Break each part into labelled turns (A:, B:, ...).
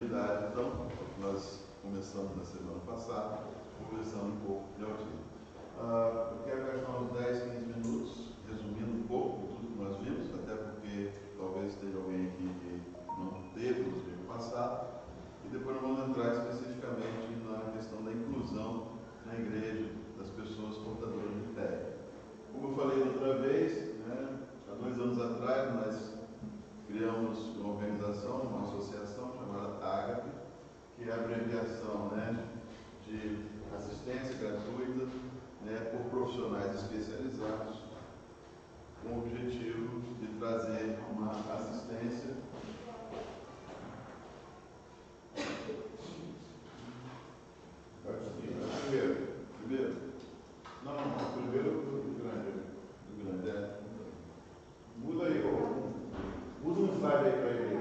A: Então, nós começamos na semana passada, conversando um pouco de autismo. Eu quero gastar uns 10, 15 minutos, resumindo um pouco tudo que nós vimos, até porque talvez esteja alguém aqui que não teve no domingo passado, e depois nós vamos entrar especificamente na questão da inclusão na igreja das pessoas portadoras de TEA. Como eu falei outra vez, há 2 anos atrás nós criamos uma organização, uma associação chamada AGAPE, que é a abreviação de assistência gratuita por profissionais especializados, com o objetivo de trazer uma assistência primeiro. Não, primeiro do grande. Muda aí, muda um slide aí para ele.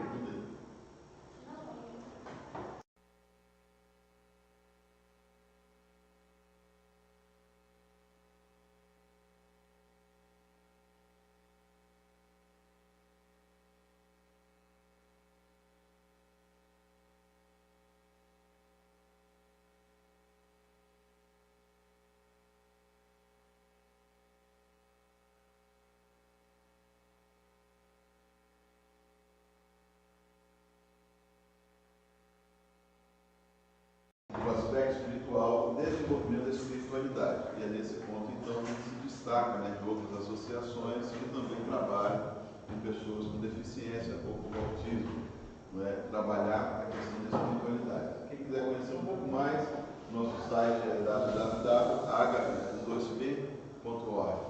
A: O aspecto espiritual, o desenvolvimento da espiritualidade. E é nesse ponto, então, que se destaca de outras associações que também trabalham com pessoas com deficiência ou com autismo, trabalhar a questão da espiritualidade. Quem quiser conhecer um pouco mais, nosso site é www.hp2p.org.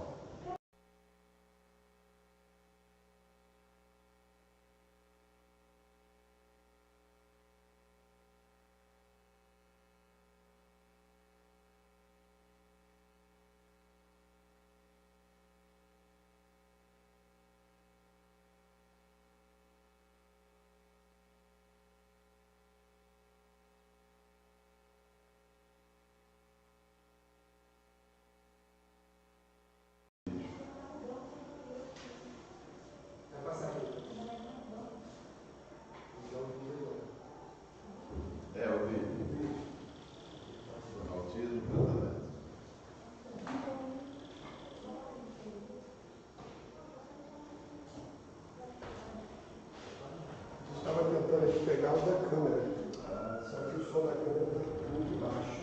B: Pegar o da câmera, só que o som da câmera está muito baixo.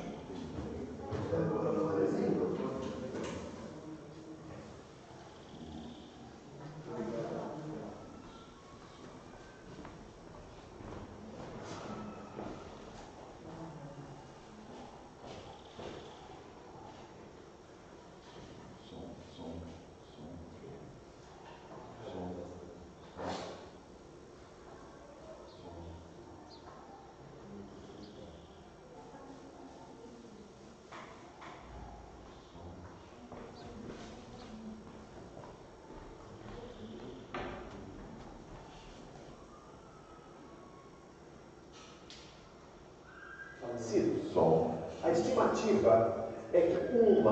C: A estimativa é que 1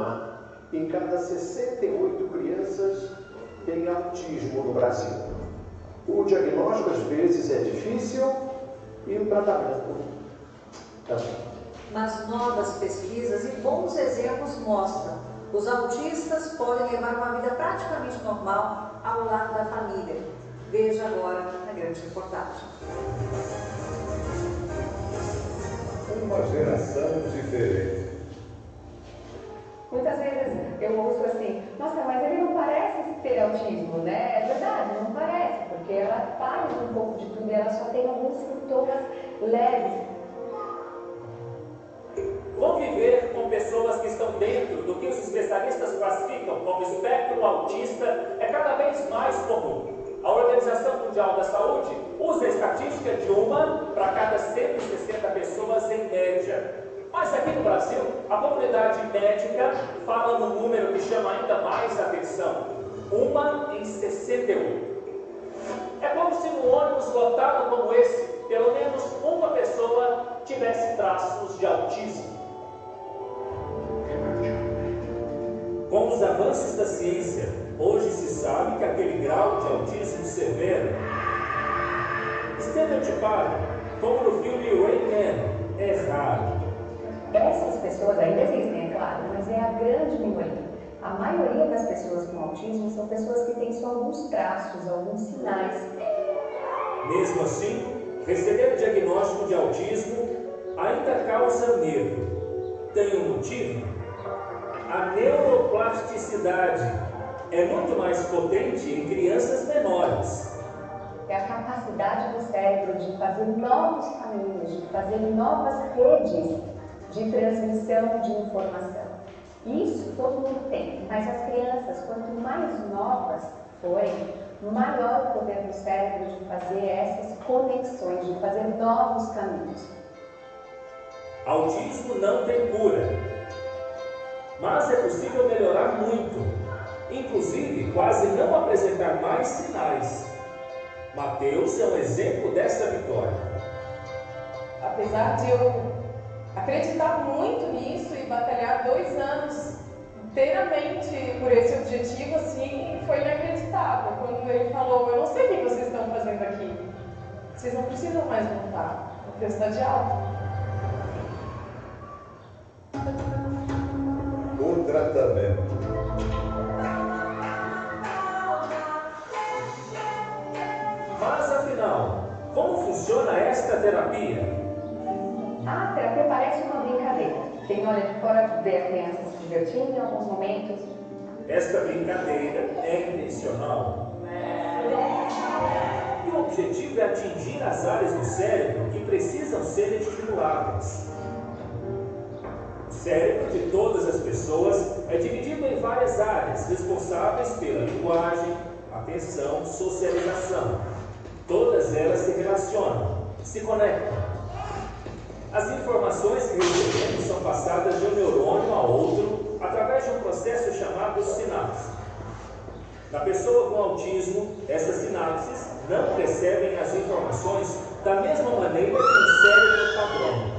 C: em cada 68 crianças tem autismo no Brasil. O diagnóstico às vezes é difícil e o tratamento também.
D: Mas novas pesquisas e bons exemplos mostram que os autistas podem levar uma vida praticamente normal ao lado da família. Veja agora na grande reportagem.
E: Uma geração diferente.
F: Muitas vezes eu ouço assim, nossa, mas ele não parece ter autismo, né? É verdade, não parece, porque ela faz um pouco de tudo, ela só tem alguns sintomas leves.
G: Conviver com pessoas que estão dentro do que os especialistas classificam como espectro autista é cada vez mais comum. A Organização Mundial da Saúde usa a estatística de 1 para cada 160 pessoas em média. Mas aqui no Brasil, a comunidade médica fala num número que chama ainda mais atenção: 1 em 61. É como se num ônibus lotado como esse, pelo menos uma pessoa tivesse traços de autismo. Com os avanços da ciência, hoje se sabe que aquele grau de autismo severo, estereotipado, como no filme raro.
F: Essas pessoas ainda existem, é claro, mas é a grande minoria. A maioria das pessoas com autismo são pessoas que têm só alguns traços, alguns sinais.
G: Mesmo assim, receber o diagnóstico de autismo ainda causa medo. Tem um motivo? A neuroplasticidade é muito mais potente em crianças menores.
F: É a capacidade do cérebro de fazer novos caminhos, de fazer novas redes de transmissão de informação. Isso todo mundo tem, mas as crianças, quanto mais novas forem, maior o poder do cérebro de fazer essas conexões, de fazer novos caminhos.
G: Autismo não tem cura, mas é possível melhorar muito, inclusive quase não apresentar mais sinais. Mateus é um exemplo dessa vitória.
H: Apesar de eu acreditar muito nisso e batalhar 2 anos inteiramente por esse objetivo, assim, foi inacreditável. Quando ele falou, eu não sei o que vocês estão fazendo aqui, vocês não precisam mais voltar, o preço está de alta.
E: O tratamento.
G: Mas afinal, como funciona esta terapia?
F: A terapia parece uma brincadeira. Quem olha de fora vê a criança se divertindo em alguns momentos.
G: Esta brincadeira é intencional. E o objetivo é atingir as áreas do cérebro que precisam ser estimuladas. O cérebro de todas as pessoas é dividido em várias áreas responsáveis pela linguagem, atenção, socialização. Todas elas se relacionam, se conectam. As informações que recebemos são passadas de um neurônio a outro através de um processo chamado sinapse. Na pessoa com autismo, essas sinapses não recebem as informações da mesma maneira que um cérebro padrão.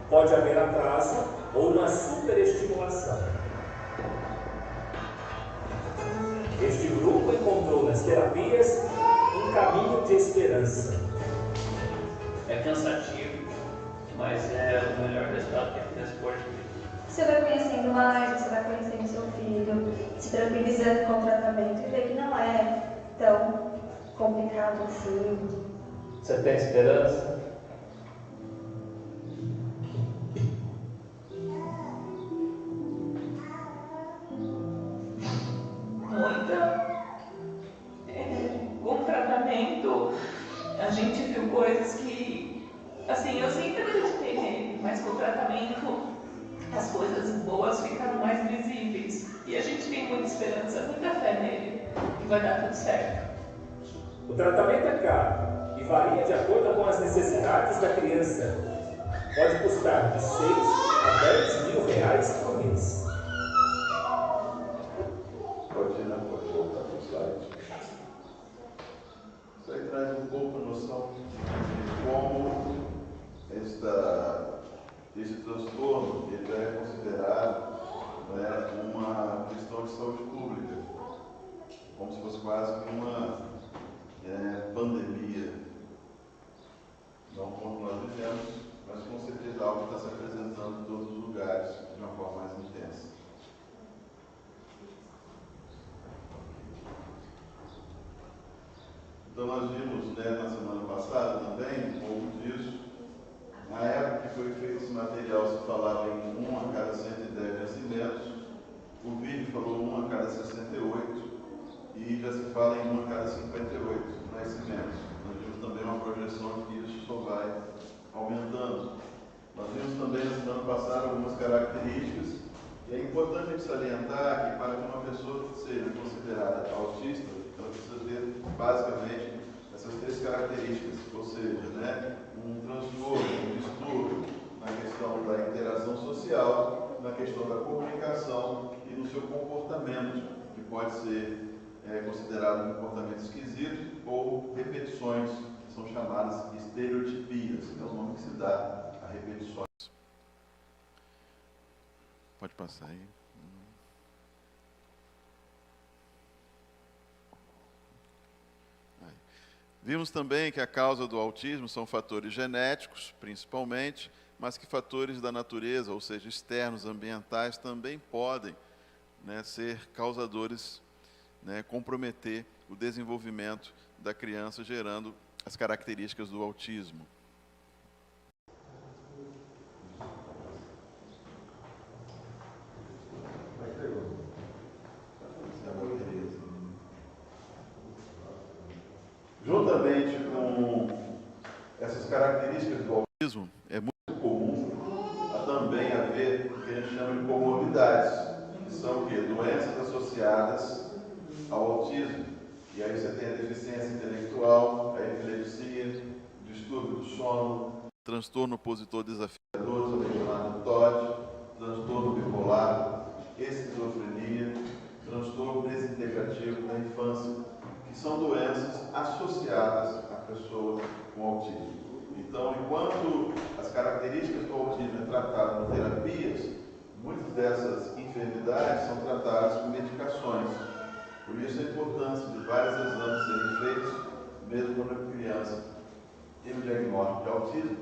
G: Pode haver atraso ou uma superestimulação. Este grupo encontrou nas terapias um caminho de esperança.
I: É cansativo, mas é o melhor resultado que a criança pode ter.
J: Você vai conhecendo mais, você vai conhecendo seu filho, se tranquilizando com o tratamento e vê que não é tão complicado assim.
I: Você tem esperança?
K: Muita. Com o tratamento, a gente viu coisas que, assim, eu sempre acreditei nele, mas com o tratamento as coisas boas ficaram mais visíveis. E a gente tem muita esperança, muita fé nele, que vai dar tudo certo.
G: O tratamento é caro e varia de acordo com as necessidades da criança. Pode custar de 6 a 10 mil reais por mês.
A: Pode voltar para o slide. Isso aí traz um pouco a noção de como esse transtorno ele é considerado, né, uma questão de saúde pública, como se fosse quase uma pandemia, não como nós vivemos, mas com certeza algo que está se apresentando em todos os lugares de uma forma mais intensa. Então nós vimos, né, na semana passada também um pouco disso. Na época que foi feito esse material se falava em 1 a cada 110 nascimentos, o vídeo falou 1 a cada 68 e já se fala em 1 a cada 58 nascimentos. Nós vimos também uma projeção de que isso só vai aumentando. Nós vimos também na semana passada algumas características e é importante a gente salientar que para que uma pessoa seja considerada autista, ela precisa ter basicamente essas 3 características, ou seja, né, um transtorno, um distúrbio na questão da interação social, na questão da comunicação e no seu comportamento, que pode ser considerado um comportamento esquisito ou repetições, que são chamadas estereotipias, que é o nome que se dá a repetições. Pode passar aí. Vimos também que a causa do autismo são fatores genéticos, principalmente, mas que fatores da natureza, ou seja, externos, ambientais, também podem, né, ser causadores, né, comprometer o desenvolvimento da criança, gerando as características do autismo. Juntamente com essas características do autismo, é muito comum também haver o que a gente chama de comorbidades, que são o quê? Doenças associadas ao autismo. E aí você tem a deficiência intelectual, a epilepsia, o distúrbio do sono, transtorno opositor desafiador, também chamado TOD, transtorno bipolar, esquizofrenia, transtorno desintegrativo da infância, que são doenças associadas à pessoa com autismo. Então, enquanto as características do autismo é tratado com terapias, muitas dessas enfermidades são tratadas com medicações. Por isso a importância de vários exames serem feitos, mesmo quando a criança tem um diagnóstico de autismo,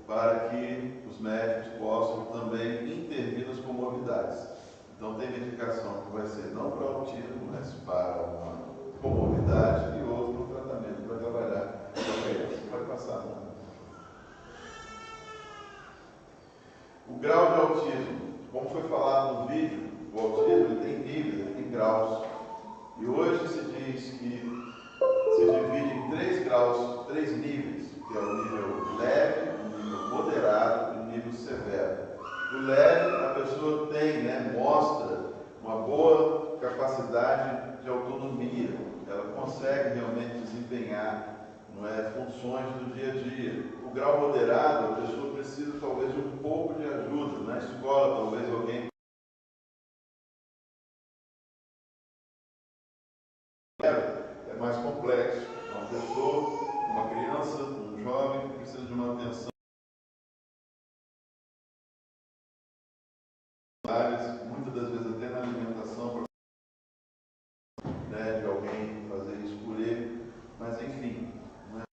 A: para que os médicos possam também intervir nas comorbidades. Então tem medicação que vai ser não para autismo, mas para uma comorbidade, e outra para o tratamento que vai trabalhar com a criança. Pode passar, não? O grau de autismo, como foi falado no vídeo, o autismo ele tem níveis, ele tem graus. E hoje se diz que se divide em 3 graus, 3 níveis, que é o nível leve, o nível moderado e o nível severo. O leve, a pessoa tem, né, mostra uma boa capacidade de autonomia, ela consegue realmente desempenhar, não é, funções do dia a dia. O grau moderado, a pessoa precisa talvez de um pouco de ajuda. Na escola, talvez alguém é mais complexo. Uma pessoa, uma criança, um jovem que precisa de uma atenção, muitas das vezes até na alimentação, né, de alguém fazer isso por ele, mas enfim, né,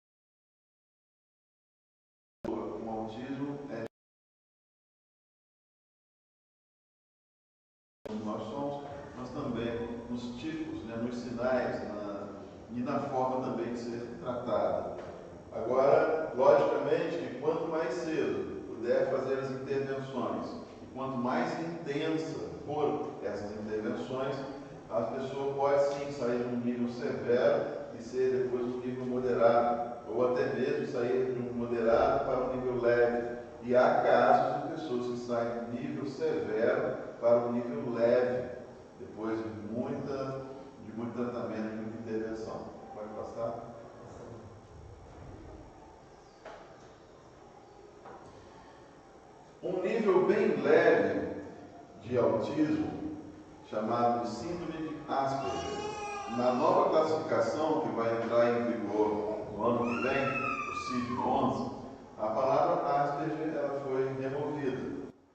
A: com autismo é como nós somos, mas também nos tipos, né, nos sinais e na forma também de ser tratada. Agora, logicamente, que quanto mais cedo puder fazer as intervenções, e quanto mais intensa for essas intervenções, a pessoa pode sim sair de um nível severo e ser depois um nível moderado, ou até mesmo sair de um moderado para um nível leve. E há casos de pessoas que saem do nível severo para um nível leve, depois de muito tratamento, de muita intervenção. Pode passar? Um nível bem leve de autismo, chamado de síndrome de Asperger. Na nova classificação que vai entrar em vigor no ano que vem, o CID-11, a palavra Asperger ela foi removida.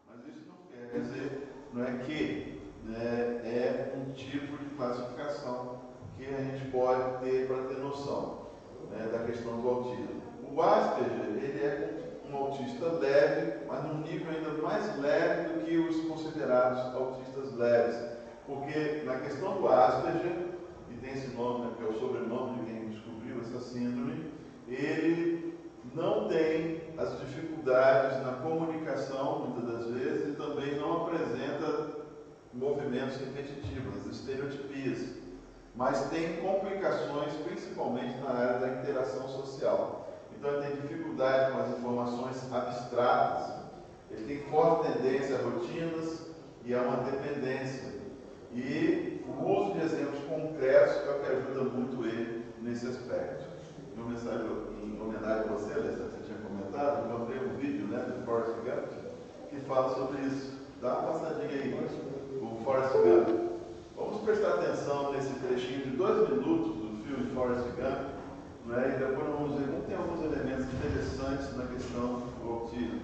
A: Mas isso não quer dizer, não é que, né, é um tipo de classificação que a gente pode ter para ter noção, né, da questão do autismo. O Asperger, ele é um autista leve, mas num nível ainda mais leve do que os considerados autistas leves. Porque na questão do Asperger, e tem esse nome, né, que é o sobrenome de quem descobriu essa síndrome, ele não tem as dificuldades na comunicação, muitas das vezes, e também não apresenta movimentos repetitivos, as estereotipias, mas tem complicações, principalmente na área da interação social. Então ele tem dificuldade com as informações abstratas, ele tem forte tendência a rotinas e a uma dependência. E o uso de exemplos concretos é o que ajuda muito ele nesse aspecto. Uma mensagem em homenagem a você, Alessandra, que você tinha comentado, eu encontrei um vídeo, né, do Forrest Gump, que fala sobre isso. Dá uma passadinha aí, o Forrest Gump. Vamos prestar atenção nesse trechinho de 2 minutos do filme Forrest Gump, né, e depois nós vamos ver como tem alguns elementos interessantes na questão do autismo.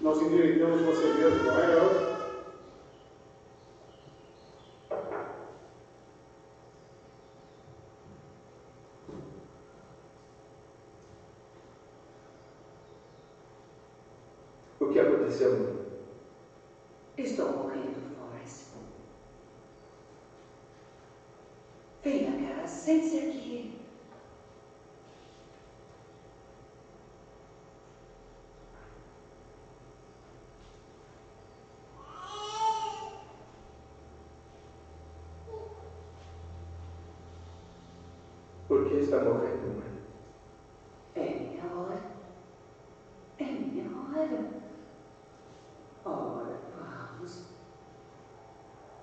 L: Nós endireitamos você mesmo, não é, garoto?
C: O que aconteceu?
M: Estou morrendo, Forrest. Venha cá, sente-se aqui.
C: Por que está morrendo, mãe?
M: É minha hora. É minha hora. Ora, vamos.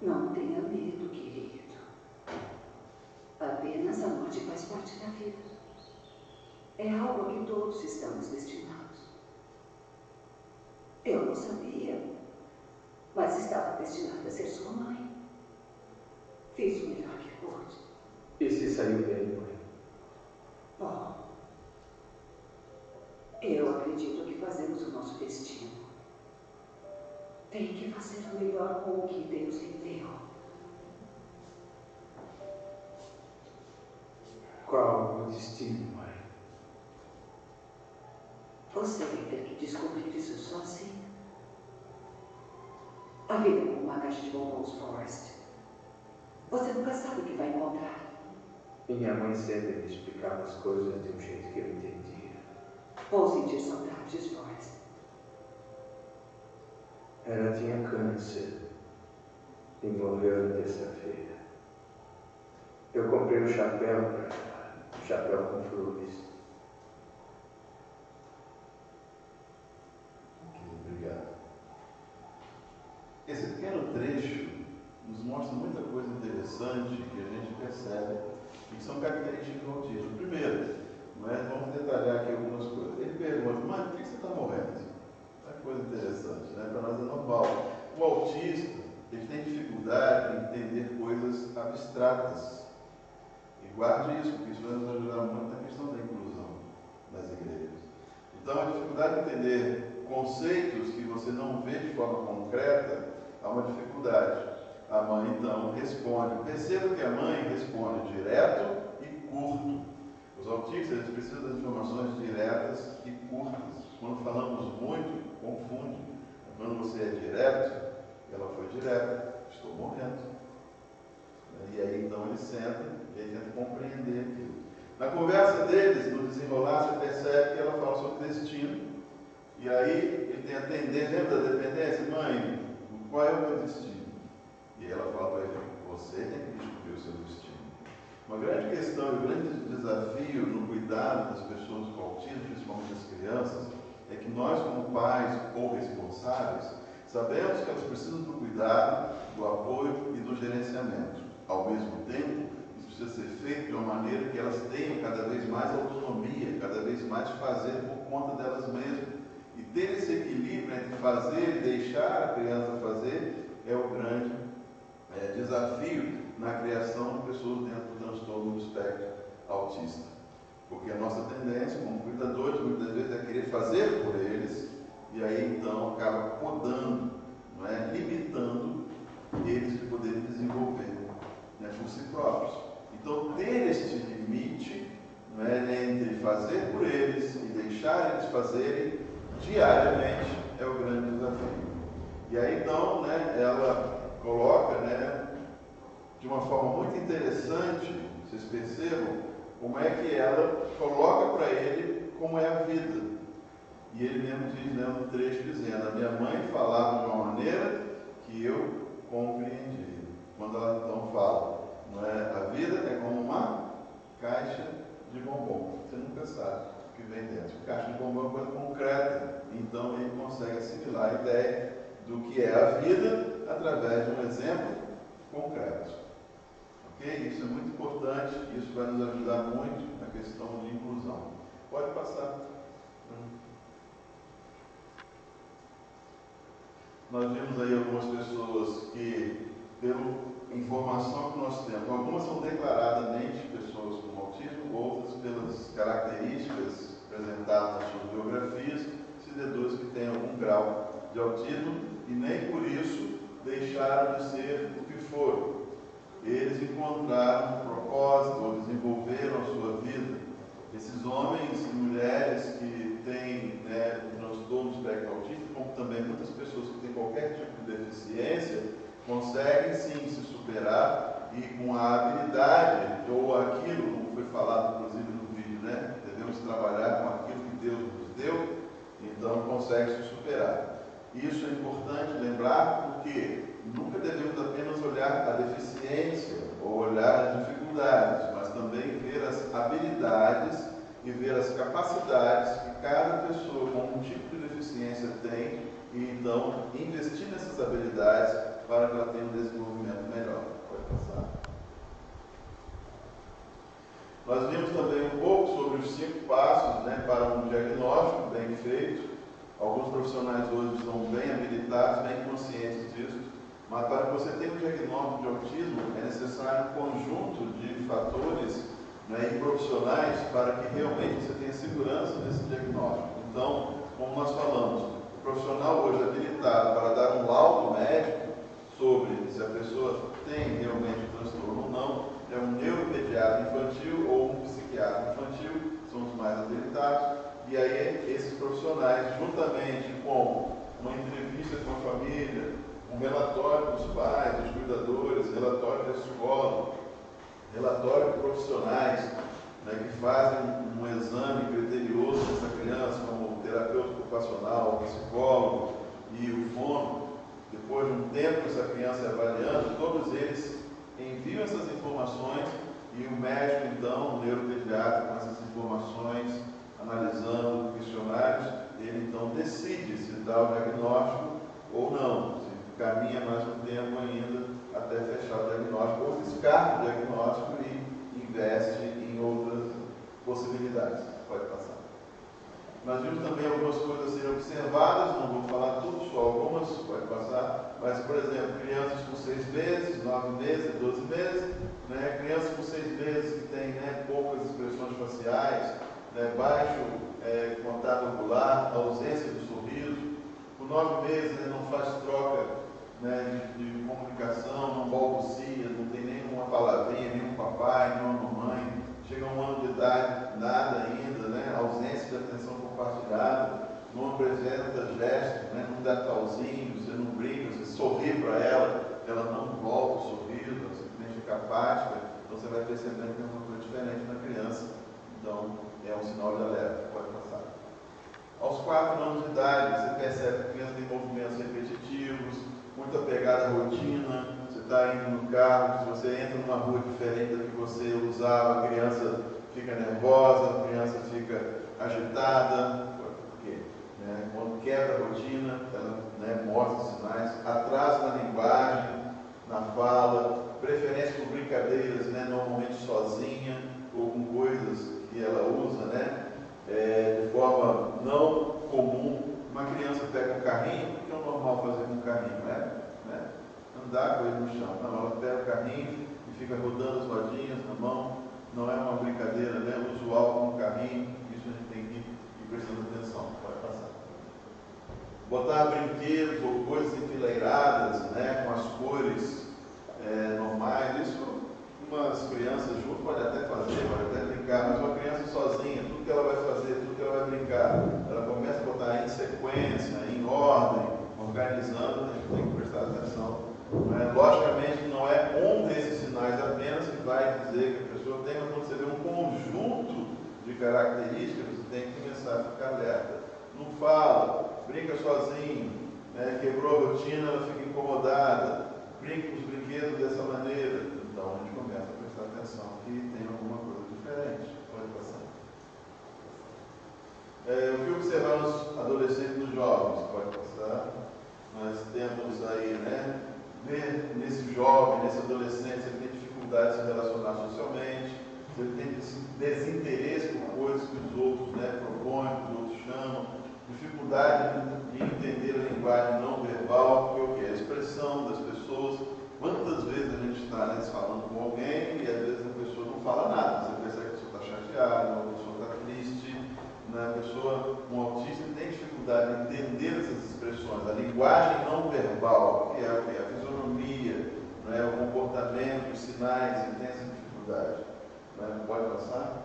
M: Não tenha medo, querido. Apenas a morte faz parte da vida. É algo a que todos estamos destinados. Eu não sabia, mas estava destinada a ser sua mãe. Fiz o melhor que pude.
C: E se saiu bem, mãe?
M: Bom, eu acredito que fazemos o nosso destino. Tem que fazer o melhor com o que Deus lhe deu.
C: Qual o destino, mãe?
M: Você vai ter que descobrir isso sozinho. A vida é como uma caixa de bombons, Forrest. Você nunca sabe o que vai encontrar.
C: Minha mãe sempre me explicava as coisas de um jeito que eu entendia.
M: Vou sentir saudades, Forrest.
C: Ela tinha câncer e morreu na terça-feira. Eu comprei um chapéu para ela, um chapéu com flores.
A: Ok, obrigado. Esse pequeno trecho nos mostra muita coisa interessante que a gente percebe e que são características do autismo. Primeiro, vamos detalhar aqui algumas coisas. Ele pergunta, mãe, por que você está morrendo? É uma coisa interessante, né? Para nós é normal. O autista, ele tem dificuldade em entender coisas abstratas. E guarde isso, porque isso vai nos ajudar muito na questão da inclusão nas igrejas. Então, a dificuldade de entender conceitos que você não vê de forma concreta, há uma dificuldade. A mãe, então, responde. Perceba que a mãe responde direto e curto. Os autistas, eles precisam das informações diretas e curtas. Quando falamos muito, confunde. Quando você é direto, ela foi direta, estou morrendo. E aí, então, ele senta e ele tenta compreender aquilo. Na conversa deles, no desenrolar, você percebe que ela fala sobre destino. E aí, ele tem a tendência, lembra da dependência? Mãe, qual é o meu destino? E ela fala para ele, você tem que descobrir o seu destino. Uma grande questão e um grande desafio no cuidado das pessoas com autismo, principalmente as crianças, é que nós, como pais ou responsáveis, sabemos que elas precisam do cuidado, do apoio e do gerenciamento. Ao mesmo tempo, isso precisa ser feito de uma maneira que elas tenham cada vez mais autonomia, cada vez mais fazer por conta delas mesmas. E ter esse equilíbrio entre fazer e deixar a criança fazer é o grande desafio na criação de pessoas dentro do transtorno do espectro autista. Porque a nossa tendência, como cuidadores, muitas vezes é querer fazer por eles, e aí então acaba podando, limitando eles de poderem desenvolver por si próprios. Então, ter este limite entre fazer por eles e deixar eles fazerem diariamente é o grande desafio. E aí então, ela coloca, de uma forma muito interessante, vocês percebam, como é que ela coloca para ele como é a vida. E ele mesmo diz, no trecho, dizendo, a minha mãe falava de uma maneira que eu compreendi. Quando ela então fala, a vida é como uma caixa de bombom. Você nunca sabe o que vem dentro. Caixa de bombom é uma coisa concreta. Então ele consegue assimilar a ideia do que é a vida através de um exemplo concreto. Ok? Isso é muito importante, isso vai nos ajudar muito na questão de inclusão. Pode passar. Nós vimos aí algumas pessoas que, pela informação que nós temos, algumas são declaradamente pessoas com autismo, outras pelas características apresentadas nas suas biografias, se deduz que tem algum grau de autismo e nem por isso deixaram de ser o que foram. Eles encontraram um propósito, ou desenvolveram a sua vida. Esses homens e mulheres que têm, né, o transtorno do espectro autista, como também muitas pessoas que têm qualquer tipo de deficiência, conseguem sim se superar e com a habilidade, ou aquilo, como foi falado inclusive no vídeo, né? Devemos trabalhar com aquilo que Deus nos deu, então consegue se superar. Isso é importante lembrar porque nunca devemos apenas olhar a deficiência ou olhar as dificuldades, mas também ver as habilidades e ver as capacidades que cada pessoa com um tipo de deficiência tem e então investir nessas habilidades para que ela tenha um desenvolvimento melhor. Pode passar. Nós vimos também um pouco sobre os 5 passos, né, para um diagnóstico bem feito. Alguns profissionais hoje são bem habilitados, bem conscientes disso, mas para que você tenha um diagnóstico de autismo é necessário um conjunto de fatores, né, e profissionais para que realmente você tenha segurança nesse diagnóstico. Então, como nós falamos, o profissional hoje habilitado para dar um laudo médico sobre se a pessoa tem realmente o transtorno ou não, é um neuropediatra infantil ou um psiquiatra infantil, são os mais habilitados, e aí esses profissionais, juntamente com uma entrevista com a família, um relatório dos pais, dos cuidadores, relatório da escola, relatório de profissionais, né, que fazem um exame criterioso dessa criança, como o terapeuta ocupacional, o psicólogo e o fono. Depois de um tempo essa criança é avaliando, todos eles enviam essas informações e o médico, então, o neuropediatra, com essas informações, analisando questionários, ele então decide se dá o diagnóstico ou não, se caminha mais um tempo ainda até fechar o diagnóstico, ou descarta o diagnóstico e investe em outras possibilidades. Pode passar. Nós vimos também algumas coisas a serem observadas, não vou falar tudo, só algumas, pode passar, mas, por exemplo, crianças com 6 meses, 9 meses, 12 meses, né? Crianças com 6 meses que têm, né, poucas expressões faciais, né, baixo contato ocular, ausência do sorriso, com 9 meses, né, não faz troca, né, de comunicação, não balbucia, não tem nenhuma palavrinha, nenhum papai, nenhuma mamãe, chega a 1 ano de idade, nada ainda, né, ausência de atenção compartilhada, não apresenta gestos, né, não dá talzinho, você não brinca, você sorri para ela, ela não volta o sorriso, ela simplesmente fica apática, então você vai percebendo que tem uma coisa diferente na criança, então é um sinal de alerta, pode passar. Aos 4 anos de idade, você percebe que a criança tem movimentos repetitivos, muito apegada à rotina, você está indo no carro, se você entra numa rua diferente da que você usava, a criança fica nervosa, a criança fica agitada, por quê? Né? Quando quebra a rotina, ela, né, mostra sinais, atraso na linguagem, na fala, preferência por brincadeiras, né, normalmente sozinha, ou com coisas que ela usa, né, de forma não comum. Uma criança pega um carrinho, o que é o normal fazer com um carrinho, né? Andar com ele no chão. Não, ela pega o carrinho e fica rodando as rodinhas na mão. Não é uma brincadeira, né, usual com um carrinho. Isso a gente tem que ir prestando atenção. Pode passar. Botar brinquedos ou coisas enfileiradas, né, com as cores normais. Isso umas crianças juntas podem até fazer, pode até brincar, mas uma criança sozinha, tudo que ela vai fazer, tudo que ela vai brincar, ela começa a botar em sequência, em ordem, organizando, a gente tem que prestar atenção. Logicamente, não é um desses sinais apenas que vai dizer que a pessoa tem, mas quando você vê um conjunto de características, você tem que começar a ficar alerta. Não fala, brinca sozinho, né, quebrou a rotina, ela fica incomodada, brinca com os brinquedos dessa maneira. Então a gente começa a prestar atenção que tem alguma coisa diferente. Pode passar. O que observar nos adolescentes e nos jovens? Pode passar. Nós temos aí, né, nesse jovem, nesse adolescente, ele tem dificuldade de se relacionar socialmente, ele tem desinteresse por coisas que os outros, né, propõem, que os outros chamam, dificuldade de entender a linguagem não verbal, que é o que? A expressão das pessoas. Quantas vezes a gente está, né, falando com alguém e às vezes a pessoa não fala nada, você percebe que a pessoa está chateada, a pessoa está triste, né? A pessoa, um autista, tem dificuldade de entender essas expressões, a linguagem verbal, que é a fisionomia, né, o comportamento, os sinais, e tem essa dificuldade. Né? Pode passar?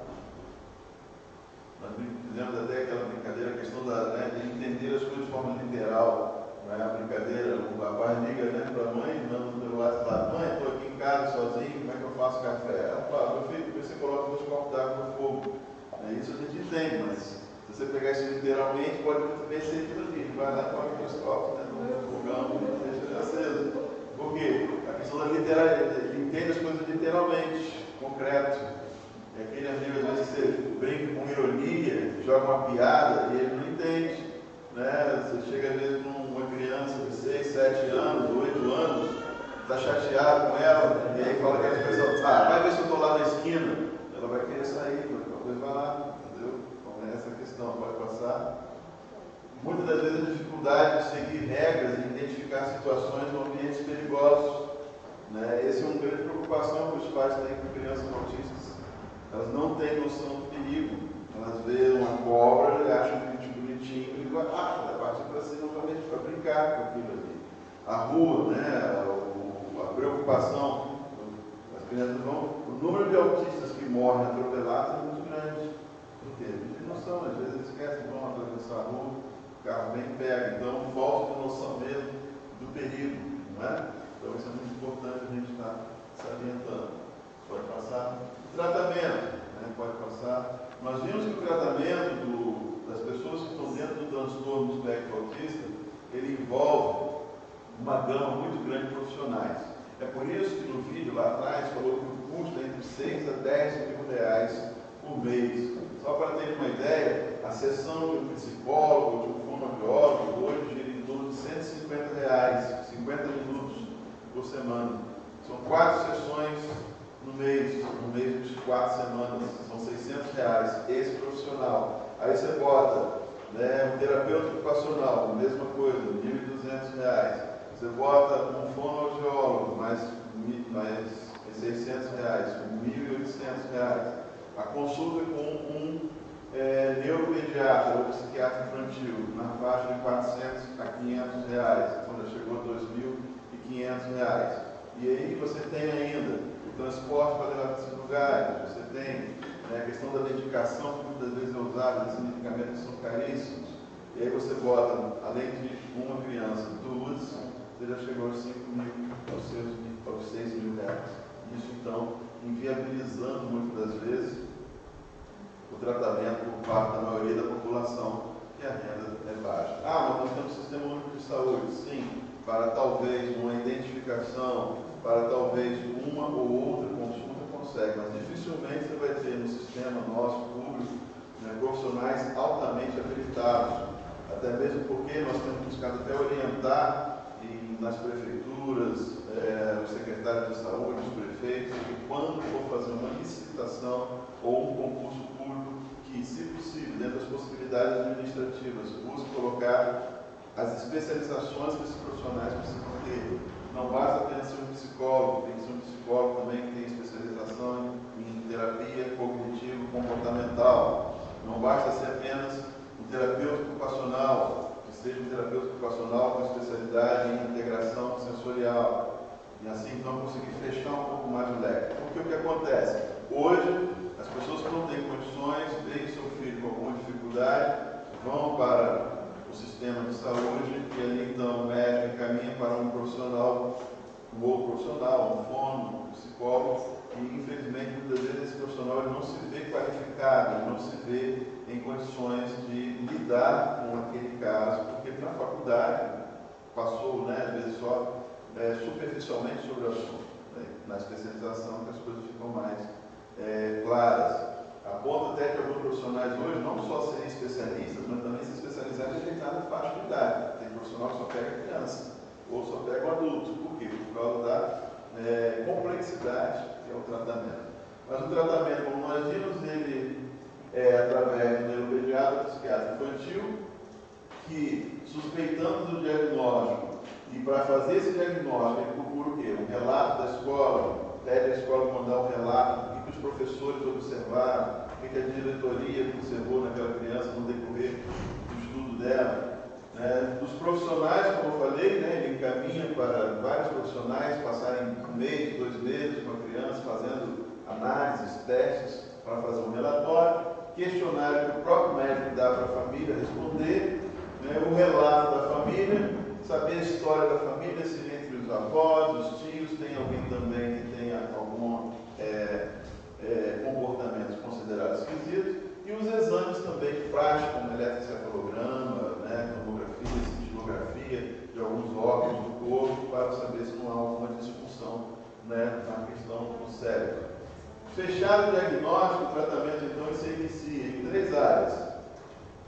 A: Nós fizemos até aquela brincadeira, a questão de entender as coisas de forma literal. Não é a brincadeira, o rapaz liga, né, para a mãe, manda pelo WhatsApp: mãe, estou aqui em casa sozinho, como é que eu faço café? Ela fala: meu filho, você coloca 2 copos d'água no fogo. Isso a gente entende, mas se você pegar isso literalmente, pode muito bem ser aquilo ali. Vai lá e coloca 2 copos, né, no fogão e deixa ele aceso. Por quê? A questão da literalidade, ele entende as coisas literalmente, concreto. É aquele amigo, às vezes, você brinca com ironia, joga uma piada e ele não entende. Né? Você chega, às vezes, com uma criança de 6, 7 anos, 8 anos, está chateado com ela, e aí fala aquela expressão: vai ver se eu estou lá na esquina. Ela vai querer sair, talvez vá lá, entendeu? Então, é essa a questão, pode passar. Muitas das vezes a dificuldade de seguir regras e identificar situações em ambientes perigosos. Né? Essa é uma grande preocupação que os pais têm com crianças autistas. Elas não têm noção do perigo. Elas veem uma cobra e acham um bicho bonitinho e vai partir para cima novamente para brincar com aquilo ali. A rua, né? A preocupação. As crianças vão. O número de autistas que morrem atropelados é muito grande. Por quê? Não tem noção, às vezes eles esquecem, vão atravessar a rua, o carro bem pega. Então, falta de noção mesmo do perigo, não é? Então, isso é muito importante a gente estar salientando. Pode passar. Tratamento, né? Pode passar. Nós vimos que o tratamento das pessoas que estão dentro do transtorno do espectro autista, ele envolve uma gama muito grande de profissionais. É por isso que no vídeo lá atrás falou que o custo é entre 6 a 10 mil reais por mês. Só para ter uma ideia, a sessão de um psicólogo ou de um fonoaudiólogo hoje gira em torno de R$150, 50 minutos por semana. São 4 sessões no mês de 4 semanas, são R$600, esse profissional. Aí você bota, né, um terapeuta ocupacional, a mesma coisa, R$1.200. Você bota um fonoaudiólogo, mais R$600, R$1.800. A consulta com um neuropediatra ou psiquiatra infantil, na faixa de R$400 a R$500, então já chegou a R$2.500. E aí você tem ainda o transporte para levar para esses lugares, você tem, né, a questão da medicação, que muitas vezes é usada, esses medicamentos são caríssimos, e aí você bota, além de uma criança, 2, você já chegou aos 5 mil, aos 6 mil reais. Isso, então, inviabilizando muitas das vezes o tratamento por parte da maioria da população, que a renda é baixa. Mas nós temos um sistema único de saúde, sim, para talvez uma identificação, para talvez uma ou outra consulta consegue, mas dificilmente você vai ter no sistema nosso público, né, profissionais altamente habilitados, até mesmo porque nós temos buscado até orientar nas prefeituras, os secretários de saúde, os prefeitos, que quando for fazer uma licitação ou um concurso público, que, se possível, dentro das possibilidades administrativas, busque colocar as especializações que esses profissionais precisam ter. Não basta apenas ser um psicólogo, tem que ser um psicólogo também que tem especialização em terapia cognitivo-comportamental. Não basta ser apenas um terapeuta ocupacional, que seja um terapeuta ocupacional com especialidade em integração sensorial. E assim, então, conseguir fechar um pouco mais o leque. Porque o que acontece? Hoje, as pessoas que não têm condições, veem seu filho com alguma dificuldade, vão para o sistema de saúde e ali, então, o médico encaminha para um profissional, um outro profissional, um fono, um psicólogo, e, infelizmente, muitas vezes esse profissional ele não se vê qualificado, ele não se vê em condições de lidar com aquele caso, porque na faculdade passou, né, às vezes só superficialmente sobre o assunto, né, na especialização que as coisas ficam mais claras. A ponto até que alguns profissionais hoje não só serem especialistas, mas também se especializarem em determinada faixa de idade. Tem profissional que só pega criança, ou só pega o adulto. Por quê? Por causa da complexidade que é o tratamento. Mas o tratamento, como nós vimos, ele através do neuropediatra, psiquiatra infantil, que, suspeitando do diagnóstico, e para fazer esse diagnóstico, ele procura o quê? Um relato da escola, pede a escola mandar um relato do que os professores observaram, o que a diretoria observou naquela criança no decorrer do estudo dela. Dos profissionais, como eu falei, ele encaminha para vários profissionais passarem 1 mês, 2 meses com a criança, fazendo análises, testes para fazer um relatório, questionário que o próprio médico dá para a família responder, o relato da família, saber a história da família, se entre os avós, os tios, tem alguém também que tenha algum comportamentos considerados esquisitos, e os exames também práticos, como eletroencefalograma, tomografia, cintilografia de alguns órgãos do corpo, para saber se não há alguma disfunção na questão do cérebro. Fechado o diagnóstico, o tratamento então se inicia em 3 áreas: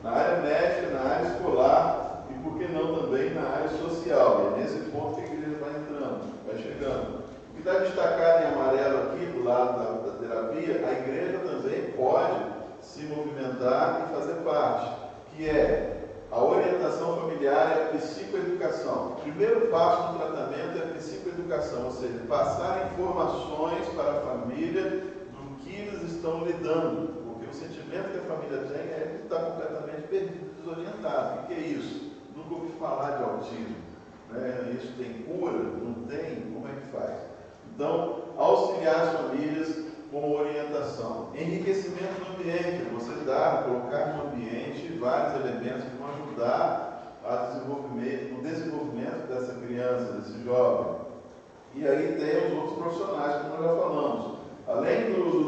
A: na área médica, na área escolar e, por que não, também na área social. E é nesse ponto que a igreja vai entrando, vai chegando. O que está destacado em amarelo aqui, do lado da terapia, a igreja também pode se movimentar e fazer parte, que é a orientação familiar e a psicoeducação. O primeiro passo no tratamento é a psicoeducação, ou seja, passar informações para a família do que eles estão lidando, porque o sentimento que a família tem é que está completamente perdido, desorientado. O que é isso? Nunca ouvi falar de autismo. Isso tem cura? Não tem? Como é que faz? Então, auxiliar as famílias com orientação. Enriquecimento do ambiente, você colocar no ambiente vários elementos que vão ajudar no desenvolvimento dessa criança, desse jovem. E aí tem os outros profissionais, como nós já falamos. Além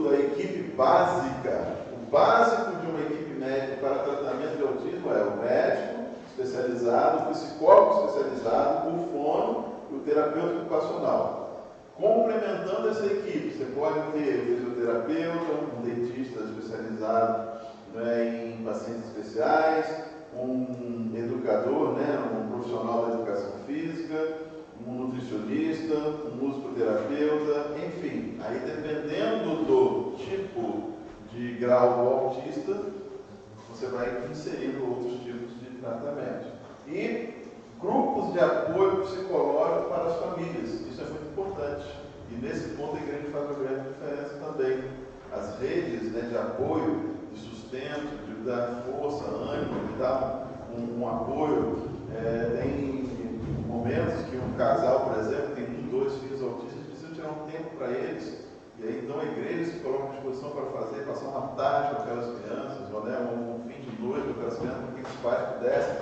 A: da equipe básica, o básico de uma equipe médica para tratamento de autismo é o médico especializado, o psicólogo especializado, o fono e o terapeuta ocupacional. Complementando essa equipe, você pode ter um fisioterapeuta, um dentista especializado em pacientes especiais, um educador, um profissional da educação física, um nutricionista, um musicoterapeuta, enfim. Aí, dependendo do tipo de grau do autista, você vai inserindo outros tipos de tratamento. E grupos de apoio psicológico para as famílias. Isso é muito importante. E nesse ponto a igreja faz uma grande diferença também. As redes de apoio, de sustento, de dar força, ânimo, de dar um apoio. Tem momentos que um casal, por exemplo, tem 1, 2 filhos autistas, precisa tirar um tempo para eles. E aí então a igreja se coloca à disposição para passar uma tarde com aquelas crianças, ou um fim de noite com aquelas crianças, para que os pais pudessem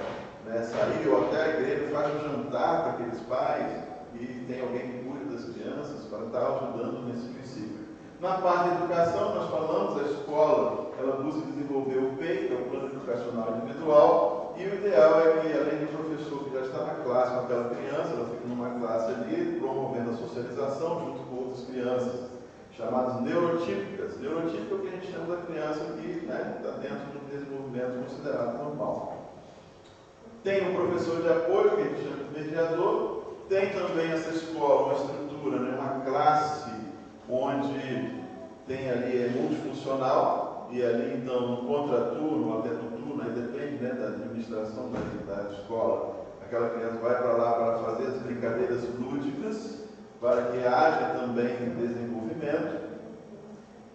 A: sair, ou até a igreja faz um jantar para aqueles pais e tem alguém que cuida das crianças para estar ajudando nesse princípio. Na parte da educação, nós falamos, a escola, ela busca desenvolver o PEI, que é o Plano Educacional Individual, e o ideal é que, além do professor que já está na classe com aquela criança, ela fica numa classe ali, promovendo a socialização junto com outras crianças, chamadas neurotípicas. Neurotípica é o que a gente chama da criança que está dentro de um desenvolvimento considerado normal. Tem um professor de apoio, que a gente chama de mediador. Tem também essa escola, uma estrutura, uma classe, onde tem ali, multifuncional, e ali então, no contraturno, até no turno, aí depende da administração da escola, aquela criança vai para lá para fazer as brincadeiras lúdicas, para que haja também desenvolvimento.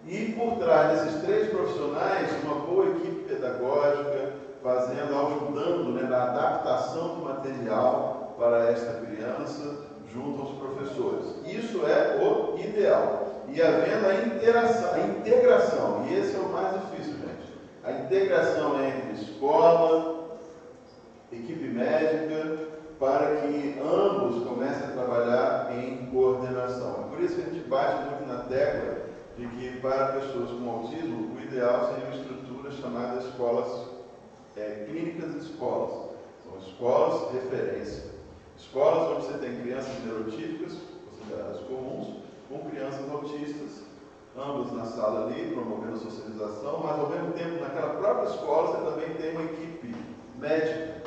A: E por trás desses 3 profissionais, uma boa equipe pedagógica, ajudando na adaptação do material para esta criança junto aos professores. Isso é o ideal. E havendo a integração, e esse é o mais difícil, gente. A integração entre escola, equipe médica, para que ambos comecem a trabalhar em coordenação. É por isso que a gente bate muito na tecla de que para pessoas com autismo, o ideal seria estruturas chamadas escolas clínicas e escolas. São escolas de referência. Escolas onde você tem crianças neurotípicas, consideradas comuns, com crianças autistas, ambos na sala ali, promovendo a socialização, mas ao mesmo tempo, naquela própria escola, você também tem uma equipe médica,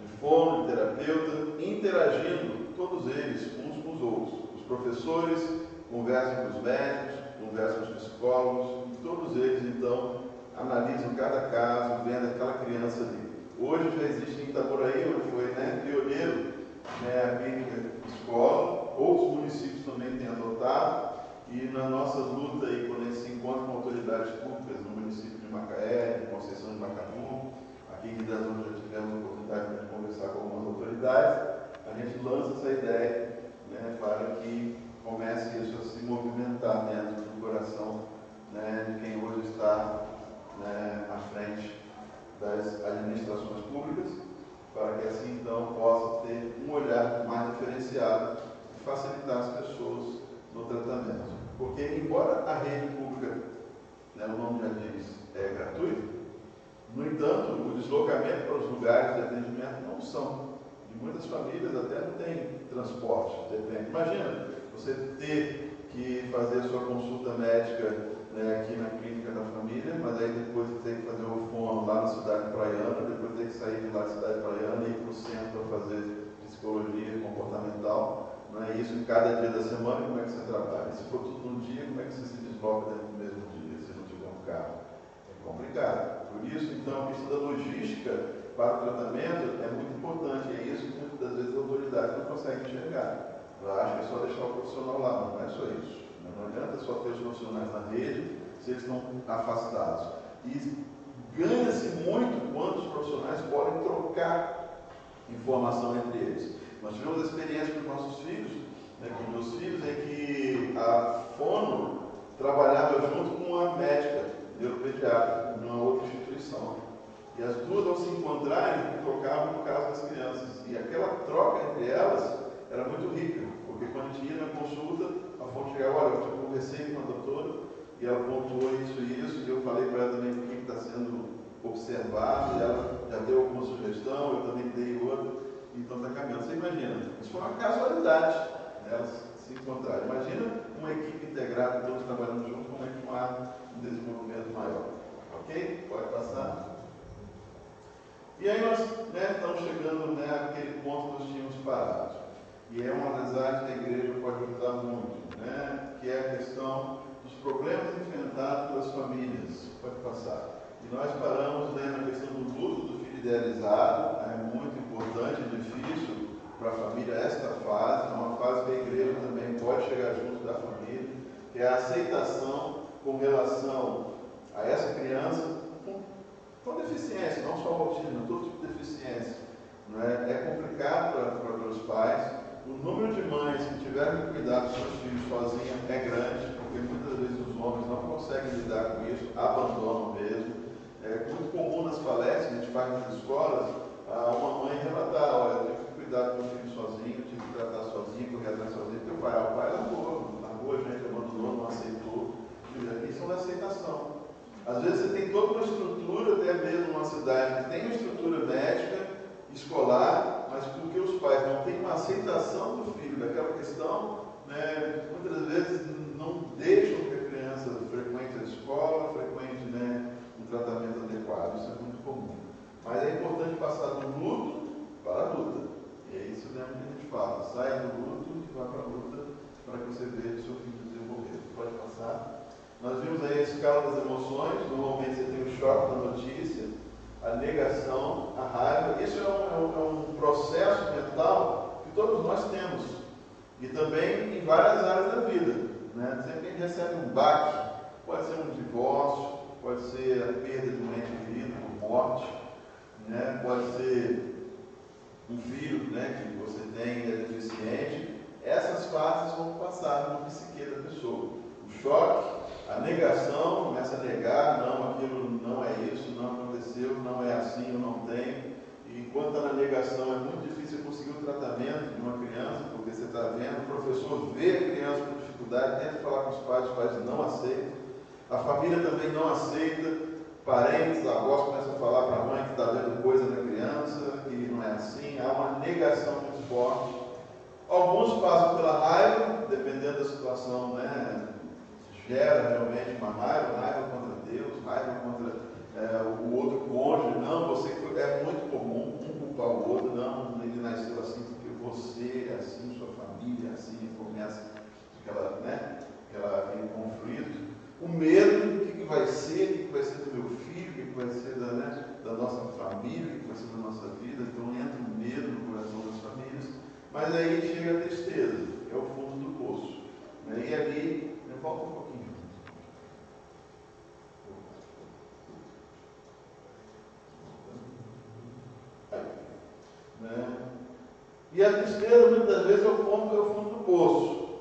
A: de fono, de terapeuta, interagindo, todos eles, uns com os outros. Os professores conversam com os médicos, conversam com os psicólogos, todos eles, então, analisam cada caso, vendo aquela criança ali. Hoje já existe em Itaboraí, onde foi pioneiro a clínica escola, outros municípios também têm adotado, e na nossa luta aí, quando a gente se encontra com autoridades públicas no município de Macaé, em Conceição de Macabu, aqui aqui em Rio já tivemos a oportunidade de conversar com algumas autoridades, a gente lança essa ideia, né, para que comece isso a se movimentar dentro do coração, né, de quem hoje está, né, à frente das administrações públicas, para que assim então possa ter um olhar mais diferenciado e facilitar as pessoas no tratamento. Porque embora a rede pública, né, o nome já diz, é gratuito, no entanto, o deslocamento para os lugares de atendimento não são. E muitas famílias até não têm transporte, depende. Imagina você ter que fazer a sua consulta médica, né, aqui na clínica da família, mas aí depois tem que fazer o fono lá na cidade praiana, depois tem que sair de lá da cidade praiana e ir para o centro para fazer psicologia comportamental. Não é isso em cada dia da semana, como é que você trabalha? Se for tudo num dia, como é que você se desloca dentro do mesmo dia, se não tiver um carro? É complicado. Por isso, então, a questão da logística para o tratamento é muito importante. E é isso que muitas das vezes as autoridades não conseguem enxergar. Eu acho que é só deixar o profissional lá, mas não é só isso. Não adianta só ter os profissionais na rede se eles estão afastados. E ganha-se muito quando os profissionais podem trocar informação entre eles. Nós tivemos a experiência com os nossos filhos, né, com meus filhos, em que a fono trabalhava junto com uma médica, neuropediatra, numa outra instituição. E as duas, ao se encontrarem, trocavam no caso das crianças. E aquela troca entre elas era muito rica, porque quando a gente ia na consulta, a fonte chegava, olha, eu conversei com a doutora, e ela pontuou isso e isso, e eu falei para ela também o que está sendo observado, e ela já deu alguma sugestão, eu também dei outra, então está caminhando. Você imagina, isso foi uma casualidade, né, elas se encontrarem. Imagina uma equipe integrada, todos trabalhando juntos, como é que não há um desenvolvimento maior. Ok? Pode passar. E aí nós, né, estamos chegando, né, àquele ponto que nós tínhamos parado. E é uma das áreas que a igreja pode ajudar muito, né, que é a questão dos problemas enfrentados pelas famílias. Pode passar. E nós paramos, né, na questão do luto do filho idealizado, é muito importante e difícil para a família esta fase, é uma fase que a igreja também pode chegar junto da família, que é a aceitação com relação a essa criança com deficiência, não só o autismo, todo tipo de deficiência. Não é? É complicado para os pais. O número de mães que tiveram que cuidar dos seus filhos sozinhas é grande, porque muitas vezes os homens não conseguem lidar com isso, abandonam mesmo. É muito comum nas palestras, a gente faz nas escolas, uma mãe relatar, olha, eu tive que cuidar do meu filho sozinho, eu tive que tratar sozinho, correr atrás sozinho, porque o pai largou, a gente abandonou, não aceitou. Isso é uma aceitação. Às vezes você tem toda uma estrutura, até mesmo numa cidade que tem uma estrutura médica, escolar, mas porque os pais não têm uma aceitação do filho daquela questão, né, muitas vezes não deixam que a criança frequente a escola, frequente, né, um tratamento adequado. Isso é muito comum. Mas é importante passar do luto para a luta. E é isso mesmo que a gente fala. Sai do luto e vai para a luta para que você veja o seu filho desenvolver. Pode passar. Nós vimos aí a escala das emoções. Normalmente você tem o choque da notícia, a negação, a raiva. Isso é um processo mental que todos nós temos. E também em várias áreas da vida. Né? Sempre que a gente recebe um baque, pode ser um divórcio, pode ser a perda de um ente querido por morte, né? Pode ser um filho, né, que você tem e é deficiente. Essas fases vão passar no psique da pessoa. O choque, a negação, começa a negar, não, aquilo não é isso, não aconteceu, não é assim, eu não tenho. E enquanto está na negação, é muito difícil conseguir o tratamento de uma criança, porque você está vendo, o professor vê a criança com dificuldade, tenta falar com os pais não aceitam. A família também não aceita, parentes, avós começam a falar para a mãe que está vendo coisa na criança, que não é assim, há uma negação muito forte. Alguns passam pela raiva, dependendo da situação, né? Gera realmente uma raiva contra Deus, raiva contra o outro cônjuge. Não, você é muito comum um culpar o outro, não, ele nasceu assim porque você é assim, sua família é assim, começa aquele conflito. O medo, o que vai ser, o que vai ser do meu filho, o que vai ser da nossa família, o que vai ser da nossa vida. Então entra o medo no coração das famílias, mas aí chega a tristeza, que é o fundo do poço. E ali, volta um pouquinho. E a tristeza, muitas das vezes, é o fundo do poço.